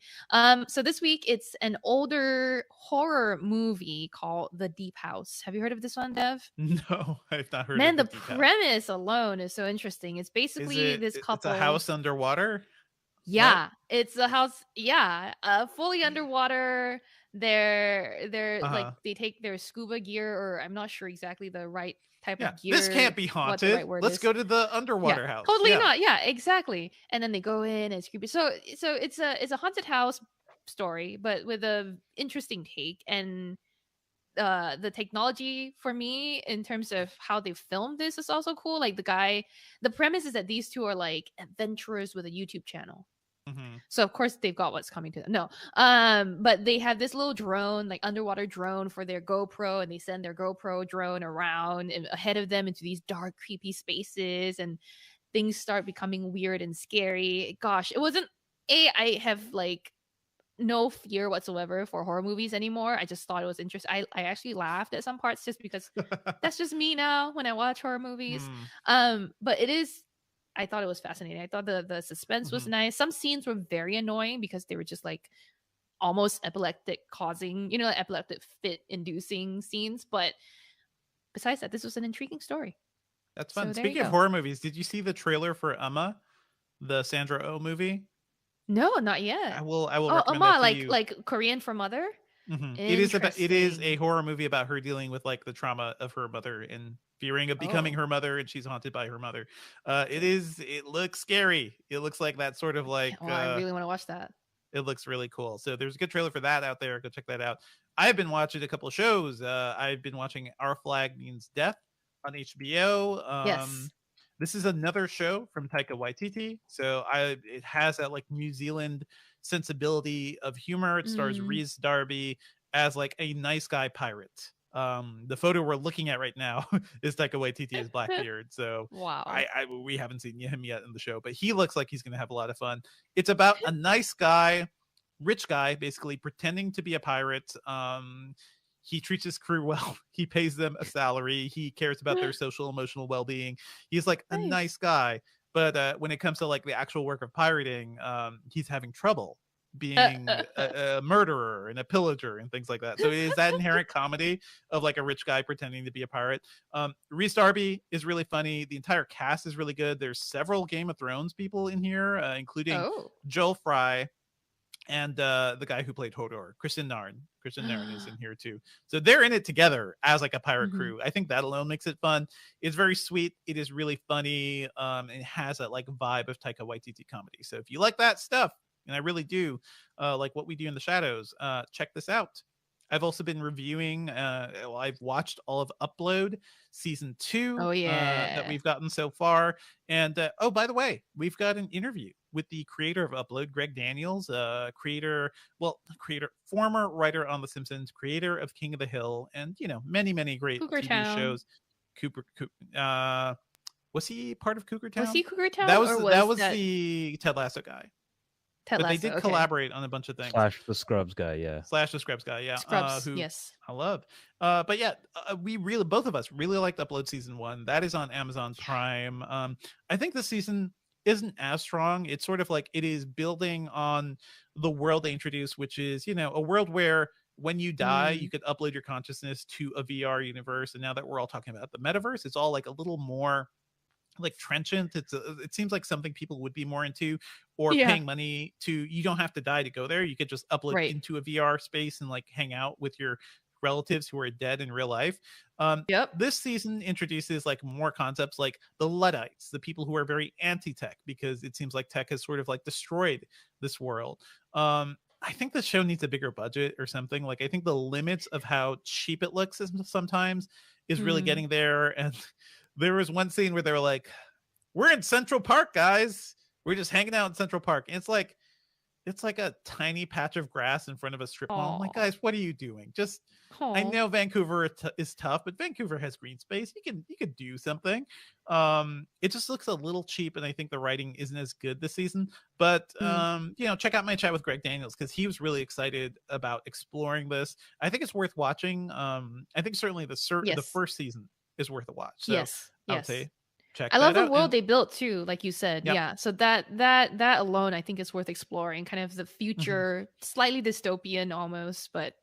So this week it's an older horror movie called The Deep House. Have you heard of this one, Dev? No, I've not heard. Man, of the premise alone is so interesting. It's basically this couple. It's a house underwater. Yeah, what? It's a house. Yeah, fully underwater. They're like they take their scuba gear, or I'm not sure exactly the right type of gear. This can't be haunted. Let's go to the underwater house. Totally not. Yeah, exactly. And then they go in and it's creepy. So it's a haunted house story, but with a interesting take. And the technology for me in terms of how they filmed this is also cool. Like the premise is that these two are like adventurers with a YouTube channel. So of course they've got what's coming to them. No, but they have this little drone, like underwater drone for their GoPro, and they send their GoPro drone around and ahead of them into these dark, creepy spaces, and things start becoming weird and scary. Gosh, it wasn't I have like no fear whatsoever for horror movies anymore. I just thought it was interesting. I actually laughed at some parts just because that's just me now when I watch horror movies. But it is. I thought it was fascinating. I thought the suspense was nice. Some scenes were very annoying because they were just like almost epileptic causing, epileptic fit inducing scenes. But besides that, this was an intriguing story. That's fun. So speaking of horror movies, did you see the trailer for Emma, the Sandra Oh movie? No, not yet. I will recommend that to you. Like Korean for Mother. It is a horror movie about her dealing with like the trauma of her mother and fearing of becoming her mother, and she's haunted by her mother. It looks scary. It looks like that sort of like I really want to watch that. It looks really cool. So there's a good trailer for that out there. Go check that out. I've been watching a couple of shows. I've been watching Our Flag Means Death on HBO. Yes. This is another show from Taika Waititi. So it has that like New Zealand sensibility of humor. It stars Rhys Darby as like a nice guy pirate. The photo we're looking at right now is Taika Waititi as Blackbeard. So wow, we haven't seen him yet in the show, but he looks like he's going to have a lot of fun. It's about a nice guy, rich guy, basically pretending to be a pirate. He treats his crew well. He pays them a salary. He cares about their social, emotional well-being. He's like a nice guy. But when it comes to like the actual work of pirating, he's having trouble being a murderer and a pillager and things like that. So it is that inherent comedy of like a rich guy pretending to be a pirate. Rhys Darby is really funny. The entire cast is really good. There's several Game of Thrones people in here, including Joel Fry and the guy who played Hodor, Kristen Narn. Kristen Narn is in here too. So they're in it together as like a pirate crew. I think that alone makes it fun. It's very sweet. It is really funny. It has that like vibe of Taika Waititi comedy. So if you like that stuff, and I really do, like What We Do in the Shadows, check this out. I've also been reviewing, I've watched all of Upload season 2 that we've gotten so far. And by the way, we've got an interview with the creator of Upload, Greg Daniels, former writer on The Simpsons, creator of King of the Hill, and many, many great Cougar TV Town. shows. Was he part of Cougar Town? Was he Cougar Town? That was the Ted Lasso guy. But they did collaborate on a bunch of things. / the Scrubs guy, yeah. Scrubs, yes. I love. But yeah, we really, both of us really liked Upload season 1. That is on Amazon Prime. I think this season isn't as strong. It's sort of like it is building on the world they introduced, which is, a world where when you die, you could upload your consciousness to a VR universe. And now that we're all talking about the metaverse, it's all like a little more like trenchant. It seems like something people would be more into, or paying money to. You don't have to die to go there. You could just upload into a VR space and like hang out with your relatives who are dead in real life. This season introduces like more concepts like the Luddites, the people who are very anti-tech, because it seems like tech has sort of like destroyed this world. I think the show needs a bigger budget or something. Like, I think the limits of how cheap it looks sometimes is really Mm. getting there. And there was one scene where they were like, "We're in Central Park, guys. We're just hanging out in Central Park." And it's like a tiny patch of grass in front of a strip mall. I'm like, Aw. guys, what are you doing? Just, I Aw. know Vancouver is tough, but Vancouver has green space. You could do something. It just looks a little cheap, and I think the writing isn't as good this season. But Mm. check out my chat with Greg Daniels because he was really excited about exploring this. I think it's worth watching. I think certainly the Yes. first season is worth a watch. So Yes. I would Yes. say check I love that the out. world And they built too, like you said. Yep. Yeah. So that alone I think is worth exploring. Kind of the Mhm. future, slightly dystopian almost, but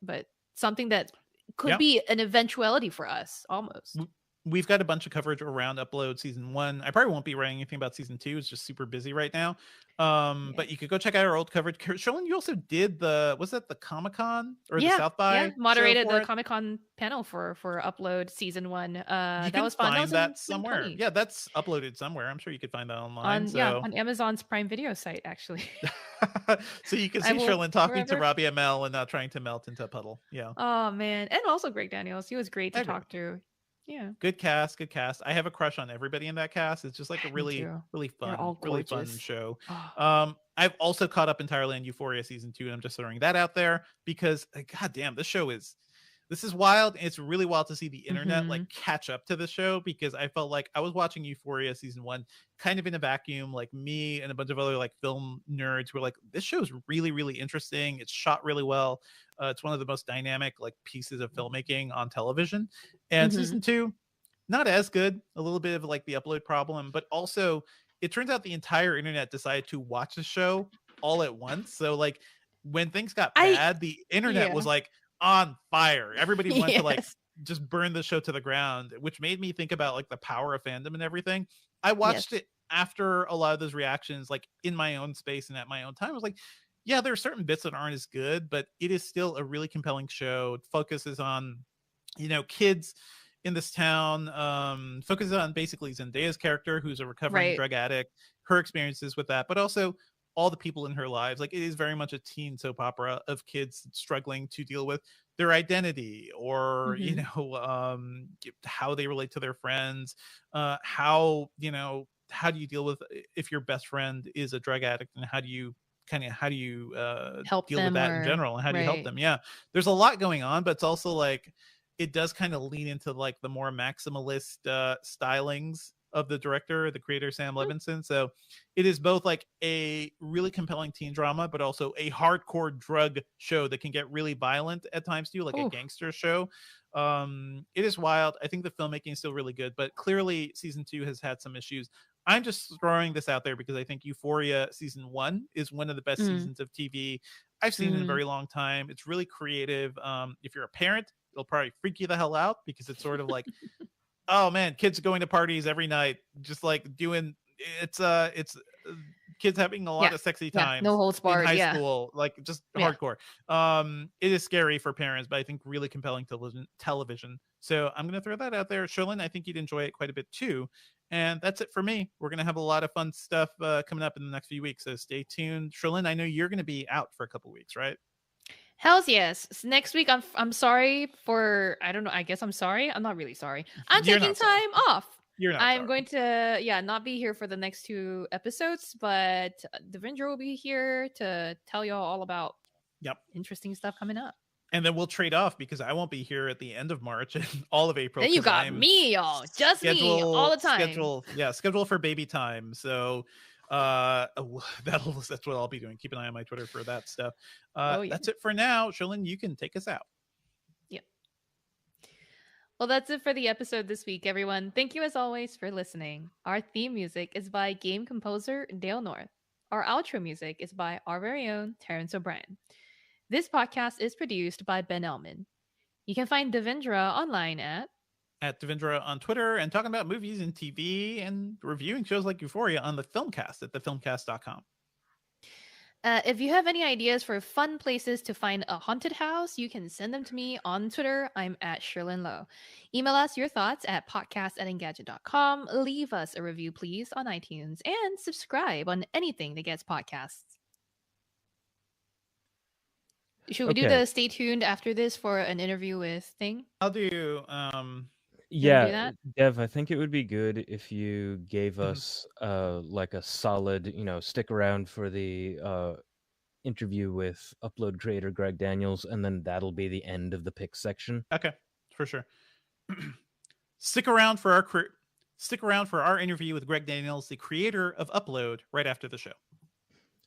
something that could Yeah. be an eventuality for us almost. We've got a bunch of coverage around Upload season 1. I probably won't be writing anything about season 2. It's just super busy right now. Yeah. But you could go check out our old coverage. Sherlyn, you also did was that the Comic-Con or the South by? Moderated the it? Comic-Con panel for Upload season 1. You That can was fun. find That that was somewhere. 2020. Yeah, that's uploaded somewhere. I'm sure you could find that online. on Amazon's Prime Video site actually. So you can I see will Sherlyn talking to forever- Robbie ML and not trying to melt into a puddle. Yeah. Oh man, and also Greg Daniels. He was great to I agree. talk to. Yeah. Good cast. I have a crush on everybody in that cast. It's just like a Me really, too. really They're all fun, really fun gorgeous. show. Oh. I've also caught up entirely on Euphoria season 2, and I'm just throwing that out there because, god damn, this is wild. It's really wild to see the internet like catch up to the show because I felt like I was watching Euphoria season 1 kind of in a vacuum. Like me and a bunch of other like film nerds were like, this show is really, really interesting. It's shot really well. It's one of the most dynamic like pieces of filmmaking on television. And season 2, not as good. A little bit of like the upload problem, but also it turns out the entire internet decided to watch the show all at once. So like when things got bad, the internet was like on fire. Everybody wanted to like just burn the show to the ground, which made me think about like the power of fandom and everything. I watched it after a lot of those reactions, like in my own space and at my own time. I was like, yeah, there are certain bits that aren't as good, but it is still a really compelling show. It focuses on, kids in this town, focuses on basically Zendaya's character, who's a recovering drug addict, her experiences with that, but also all the people in her lives. Like, it is very much a teen soap opera of kids struggling to deal with their identity or how they relate to their friends, how do you deal with if your best friend is a drug addict, and how do you help deal them with that in general, and how do you help them? There's a lot going on, but it's also like it does kind of lean into like the more maximalist stylings of the director, the creator, Sam Levinson. So it is both like a really compelling teen drama, but also a hardcore drug show that can get really violent at times too, like a gangster show. It is wild. I think the filmmaking is still really good, but clearly season 2 has had some issues. I'm just throwing this out there because I think Euphoria season 1 is one of the best seasons of TV I've seen in a very long time. It's really creative. If you're a parent, it'll probably freak you the hell out because it's sort of like, oh man, kids going to parties every night, just like doing it's kids having a lot of sexy times, no holds barred, in high school, like just hardcore. It is scary for parents, but I think really compelling television. So I'm gonna throw that out there. Sherlyn, I think you'd enjoy it quite a bit too. And that's it for me. We're gonna have a lot of fun stuff coming up in the next few weeks, so stay tuned. Sherlyn, I know you're gonna be out for a couple weeks, right? Hells yes. Next week, I'm sorry for, I don't know, I guess I'm sorry. I'm not really sorry. I'm taking time off. You're not. I'm going to, not be here for the next 2 episodes, but Devendra will be here to tell y'all all about interesting stuff coming up. And then we'll trade off because I won't be here at the end of March and all of April. Then you got me, y'all. Just me all the time. Schedule for baby time. So that's what I'll be doing. Keep an eye on my Twitter for that stuff. That's it for now. Sherlyn, you can take us out. Well, that's it for the episode this week, everyone. Thank you as always for listening. Our theme music is by game composer Dale North. Our outro music is by our very own Terrence O'Brien. This podcast is produced by Ben Elman. You can find Devendra online at Devendra on Twitter, and talking about movies and TV and reviewing shows like Euphoria on the Filmcast at thefilmcast.com. If you have any ideas for fun places to find a haunted house, you can send them to me on Twitter. I'm at Sherlyn Lowe. Email us your thoughts at podcast@engadget.com. Leave us a review, please, on iTunes, and subscribe on anything that gets podcasts. Should we do Okay. the stay tuned after this for an interview with Thing? I'll do. You wanna do Yeah, that? Dev, I think it would be good if you gave Mhm. us like a solid, stick around for the interview with upload creator Greg Daniels, and then that'll be the end of the pick section. Okay, for sure. Stick around for our interview with Greg Daniels, the creator of Upload, right after the show.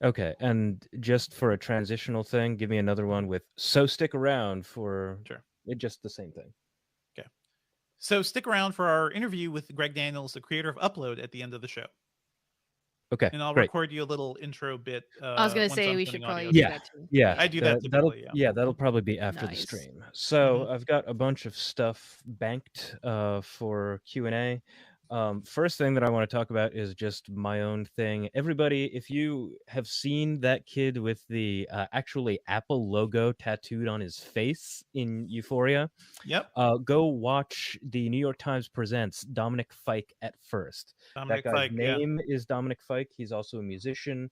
Okay, and just for a transitional thing, give me another one with "so stick around" for Sure. just the same thing. Okay. So stick around for our interview with Greg Daniels, the creator of Upload, at the end of the show. Okay, And I'll great. record you a little intro bit. I was gonna once say I'm we sending should probably audio do to Yeah, that too. yeah, I do that that'll typically. Yeah. that'll probably be after the Nice. stream. So Mhm. I've got a bunch of stuff banked for Q&A. First thing that I want to talk about is just my own thing. Everybody, if you have seen that kid with the actually Apple logo tattooed on his face in Euphoria, Yep. go watch the New York Times Presents Dominic Fike at First. Dominic That guy's Fike. Yeah. name is Dominic Fike. He's also a musician.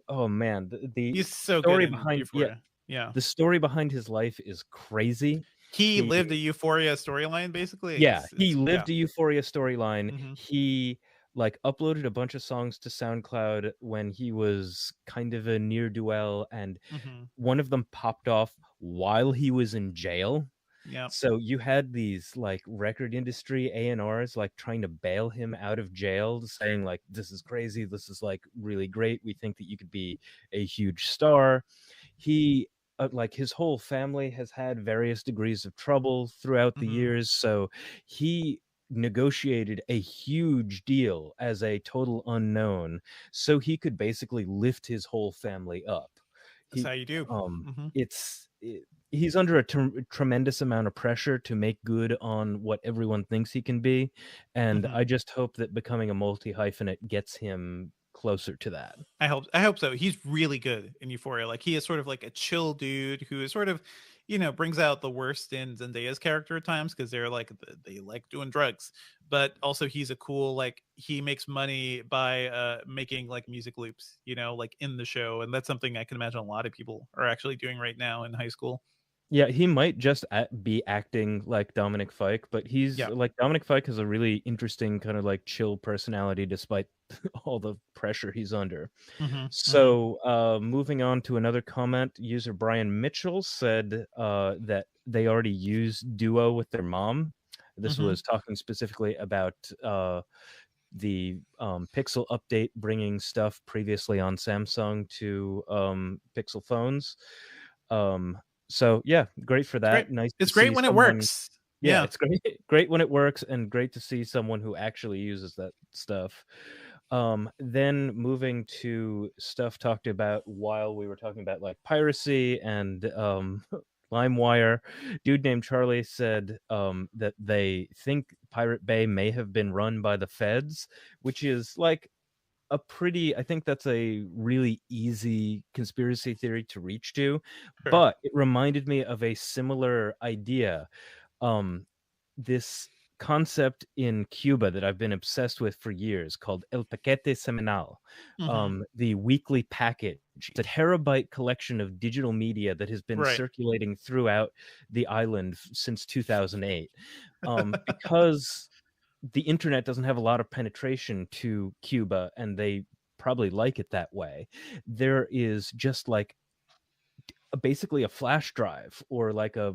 Oh man, the He's so good story in behind Euphoria. Yeah. the story behind his life is crazy. He He lived a Euphoria storyline, basically. Yeah, he It's lived a Euphoria storyline. Mhm. He like uploaded a bunch of songs to SoundCloud when he was kind of a ne'er-do-well, and Mhm. one of them popped off while he was in jail. Yeah. So you had these like record industry A&Rs like trying to bail him out of jail, saying like, this is crazy, this is like really great, we think that you could be a huge star. He like his whole family has had various degrees of trouble throughout the Mhm. years, so he negotiated a huge deal as a total unknown so he could basically lift his whole family up. That's how you do. Mhm. He's under a tremendous amount of pressure to make good on what everyone thinks he can be, and Mhm. I just hope that becoming a multi-hyphenate gets him closer to that. I hope so. He's really good in Euphoria. Like he is sort of like a chill dude who is sort of, brings out the worst in Zendaya's character at times because they're like they like doing drugs, but also he's a cool like he makes money by making like music loops, like in the show, and that's something I can imagine a lot of people are actually doing right now in high school. Yeah, he might just be acting like Dominic Fike, but he's Yeah. like Dominic Fike has a really interesting kind of like chill personality despite all the pressure he's under. Mm-hmm. So, moving on to another comment, user Brian Mitchell said that they already use Duo with their mom. This Mm-hmm. was talking specifically about the Pixel update bringing stuff previously on Samsung to Pixel phones. So yeah, great for that. Great. Nice to It's great see when it someone. works. Yeah, Yeah. it's great, great when it works, and great to see someone who actually uses that stuff. Then moving to stuff talked about while we were talking about like piracy and LimeWire, dude named Charlie said that they think Pirate Bay may have been run by the feds, which is like I think that's a really easy conspiracy theory to reach to, Sure. but it reminded me of a similar idea. This concept in Cuba that I've been obsessed with for years called El Paquete Semanal, Mm-hmm. the weekly package. It's a terabyte collection of digital media that has been Right. circulating throughout the island since 2008. Because the internet doesn't have a lot of penetration to Cuba, and they probably like it that way. There is just like basically a flash drive or like a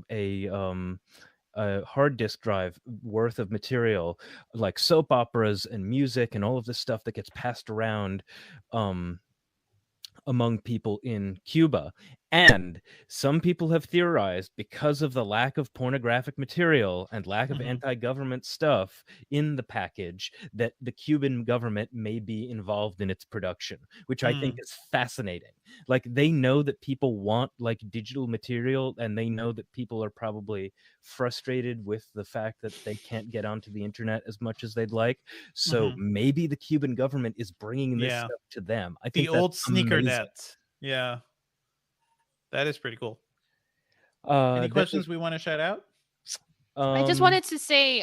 hard disk drive worth of material, like soap operas and music and all of this stuff that gets passed around among people in Cuba. And some people have theorized, because of the lack of pornographic material and lack of Mm-hmm. anti-government stuff in the package, that the Cuban government may be involved in its production, which I think is fascinating. Like, they know that people want like digital material, and they know that people are probably frustrated with the fact that they can't get onto the internet as much as they'd like. So maybe the Cuban government is bringing this stuff to them. I think The that's old sneaker amazing. net. Yeah. That is pretty cool. Any Then questions we want to shout out? I just wanted to say,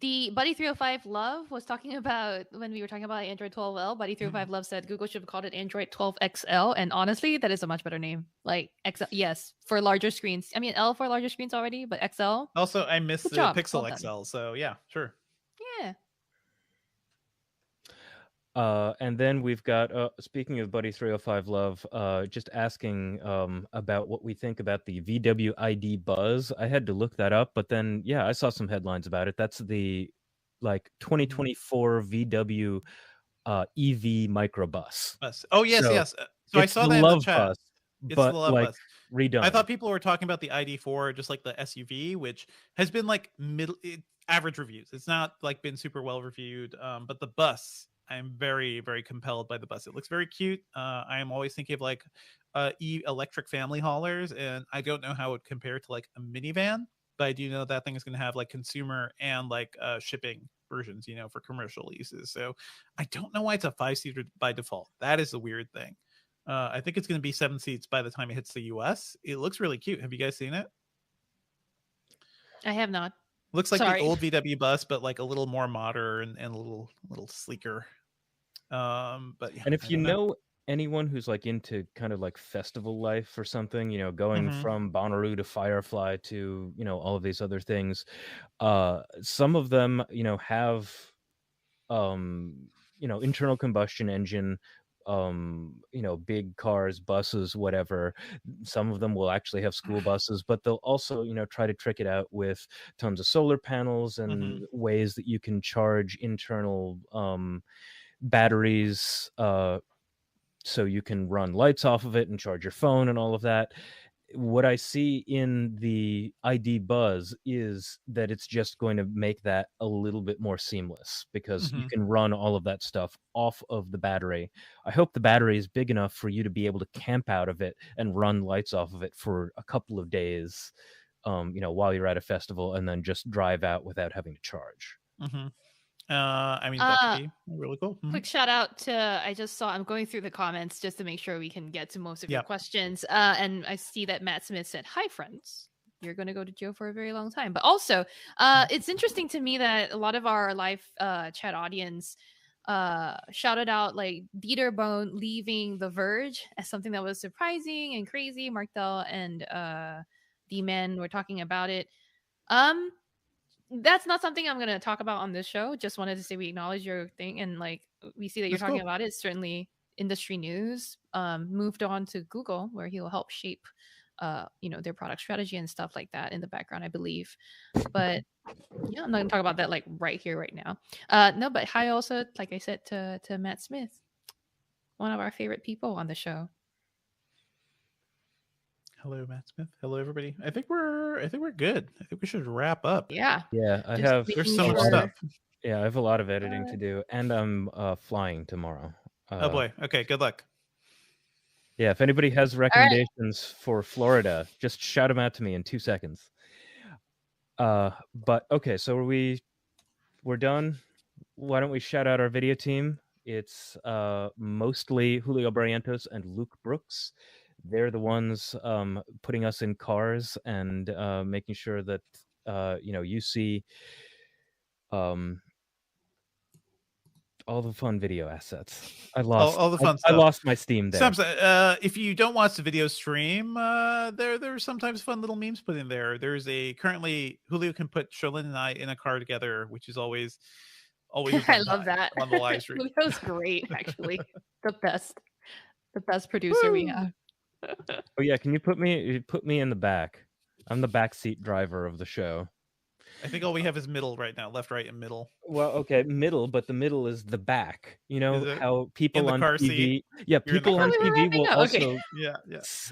The Buddy305 Love was talking about when we were talking about Android 12L. Buddy305 Love said Google should have called it Android 12 XL, and honestly, that is a much better name. Like XL, yes, for larger screens. I mean, L for larger screens already, but XL. Also, I miss Good the job. Pixel Well done. XL, so yeah, sure. Yeah. And then we've got, speaking of Buddy305 Love, just asking about what we think about the VW ID Buzz. I had to look that up, but then, yeah, I saw some headlines about it. That's the, like, 2024 VW EV microbus. Bus. Oh, yes, So yes. So I it's saw the that in the Love chat. Bus, It's but, the Love like, Bus. redone. I thought people were talking about the ID4, just like the SUV, which has been like average reviews. It's not like been super well reviewed, but the bus, I'm very, very compelled by the bus. It looks very cute. I am always thinking of like electric family haulers, and I don't know how it would compare to like a minivan, but I do know that thing is going to have like consumer and like shipping versions, you know, for commercial uses. So I don't know why it's a 5-seater by default. That is the weird thing. I think it's going to be 7 seats by the time it hits the US. It looks really cute. Have you guys seen it? I have not. Looks like Sorry. the old VW bus, but like a little more modern and a little sleeker. But yeah, and if you know anyone who's like into kind of like festival life or something, you know, going from Bonnaroo to Firefly to, you know, all of these other things, some of them, you know, have you know, internal combustion engine, you know, big cars, buses, whatever. Some of them will actually have school buses, but they'll also, you know, try to trick it out with tons of solar panels and ways that you can charge internal batteries, so you can run lights off of it and charge your phone and all of that. What I see in the ID Buzz is that it's just going to make that a little bit more seamless, because you can run all of that stuff off of the battery. I hope the battery is big enough for you to be able to camp out of it and run lights off of it for a couple of days, you know, while you're at a festival, and then just drive out without having to charge. I mean, that could be really cool. Quick shout out to, I'm going through the comments just to make sure we can get to most of your questions. And I see that Matt Smith said, "Hi, friends. You're going to go to jail for a very long time." But also, it's interesting to me that a lot of our live chat audience shouted out like Dieter Bone leaving The Verge as something that was surprising and crazy. Mark Dell and D-Man were talking about it. That's not something I'm going to talk about on this show. Just wanted to say we acknowledge your thing, and like we see that you're talking about it. It's certainly industry news. Moved on to Google, where he'll help shape you know, their product strategy and stuff like that in the background, I believe. But yeah, I'm not going to talk about that like right here, right now. No, but hi also, like I said, to Matt Smith, one of our favorite people on the show. Hello, Matt Smith. Hello, everybody. I think we're good. I think we should wrap up. Yeah. There's so much stuff. Yeah, I have a lot of editing to do, and I'm flying tomorrow. Oh boy. Okay. Good luck. Yeah, if anybody has recommendations for Florida, just shout them out to me in 2 seconds. But okay, so we're done. Why don't we shout out our video team? It's mostly Julio Barrientos and Luke Brooks. They're the ones putting us in cars and making sure that you know, you see all the fun video assets. I lost all the fun stuff. I lost my Steam there. If you don't watch the video stream, there's sometimes fun little memes put in there. There's currently Julio can put Sherlyn and I in a car together, which is always I love that on the live stream. That was great, actually. The best producer we have. Oh yeah, can you put me in the back? I'm the backseat driver of the show. I think all we have is middle right now, left, right, and middle. Well, okay, middle, but the middle is the back. You know how people on TV, seat? People on TV will also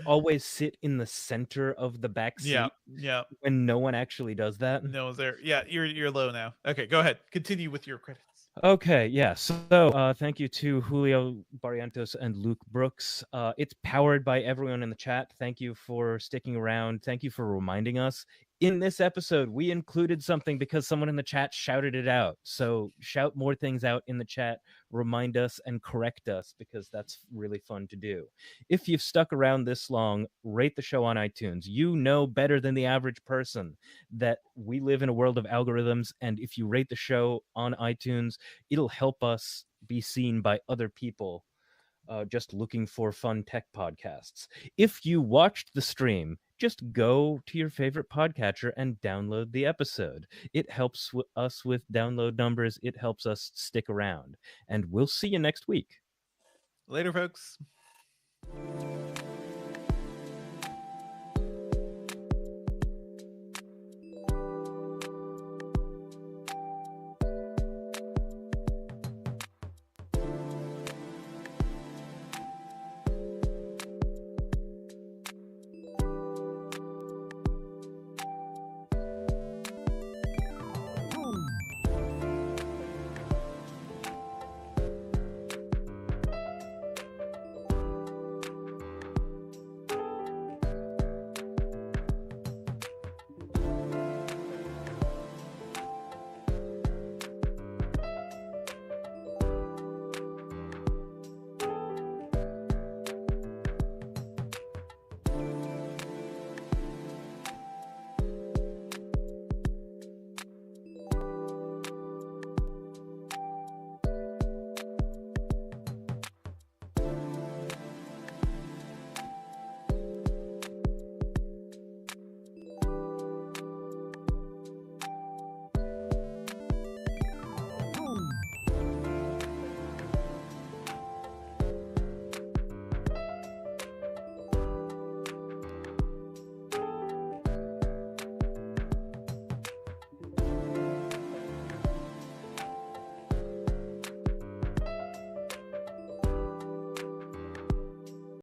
always sit in the center of the back seat. Yeah. When no one actually does that. No one's there. Yeah, you're low now. Okay, go ahead. Continue with your credits. Okay, yeah. So thank you to Julio Barrientos and Luke Brooks. It's powered by everyone in the chat. Thank you for sticking around. Thank you for reminding us. in this episode, we included something because someone in the chat shouted it out. So shout more things out in the chat, remind us and correct us, because that's really fun to do. If you've stuck around this long, rate the show on iTunes. You know better than the average person that we live in a world of algorithms, and if you rate the show on iTunes, it'll help us be seen by other people just looking for fun tech podcasts. If you watched the stream, just go to your favorite podcatcher and download the episode. It helps us with download numbers. It helps us stick around. And we'll see you next week. Later, folks.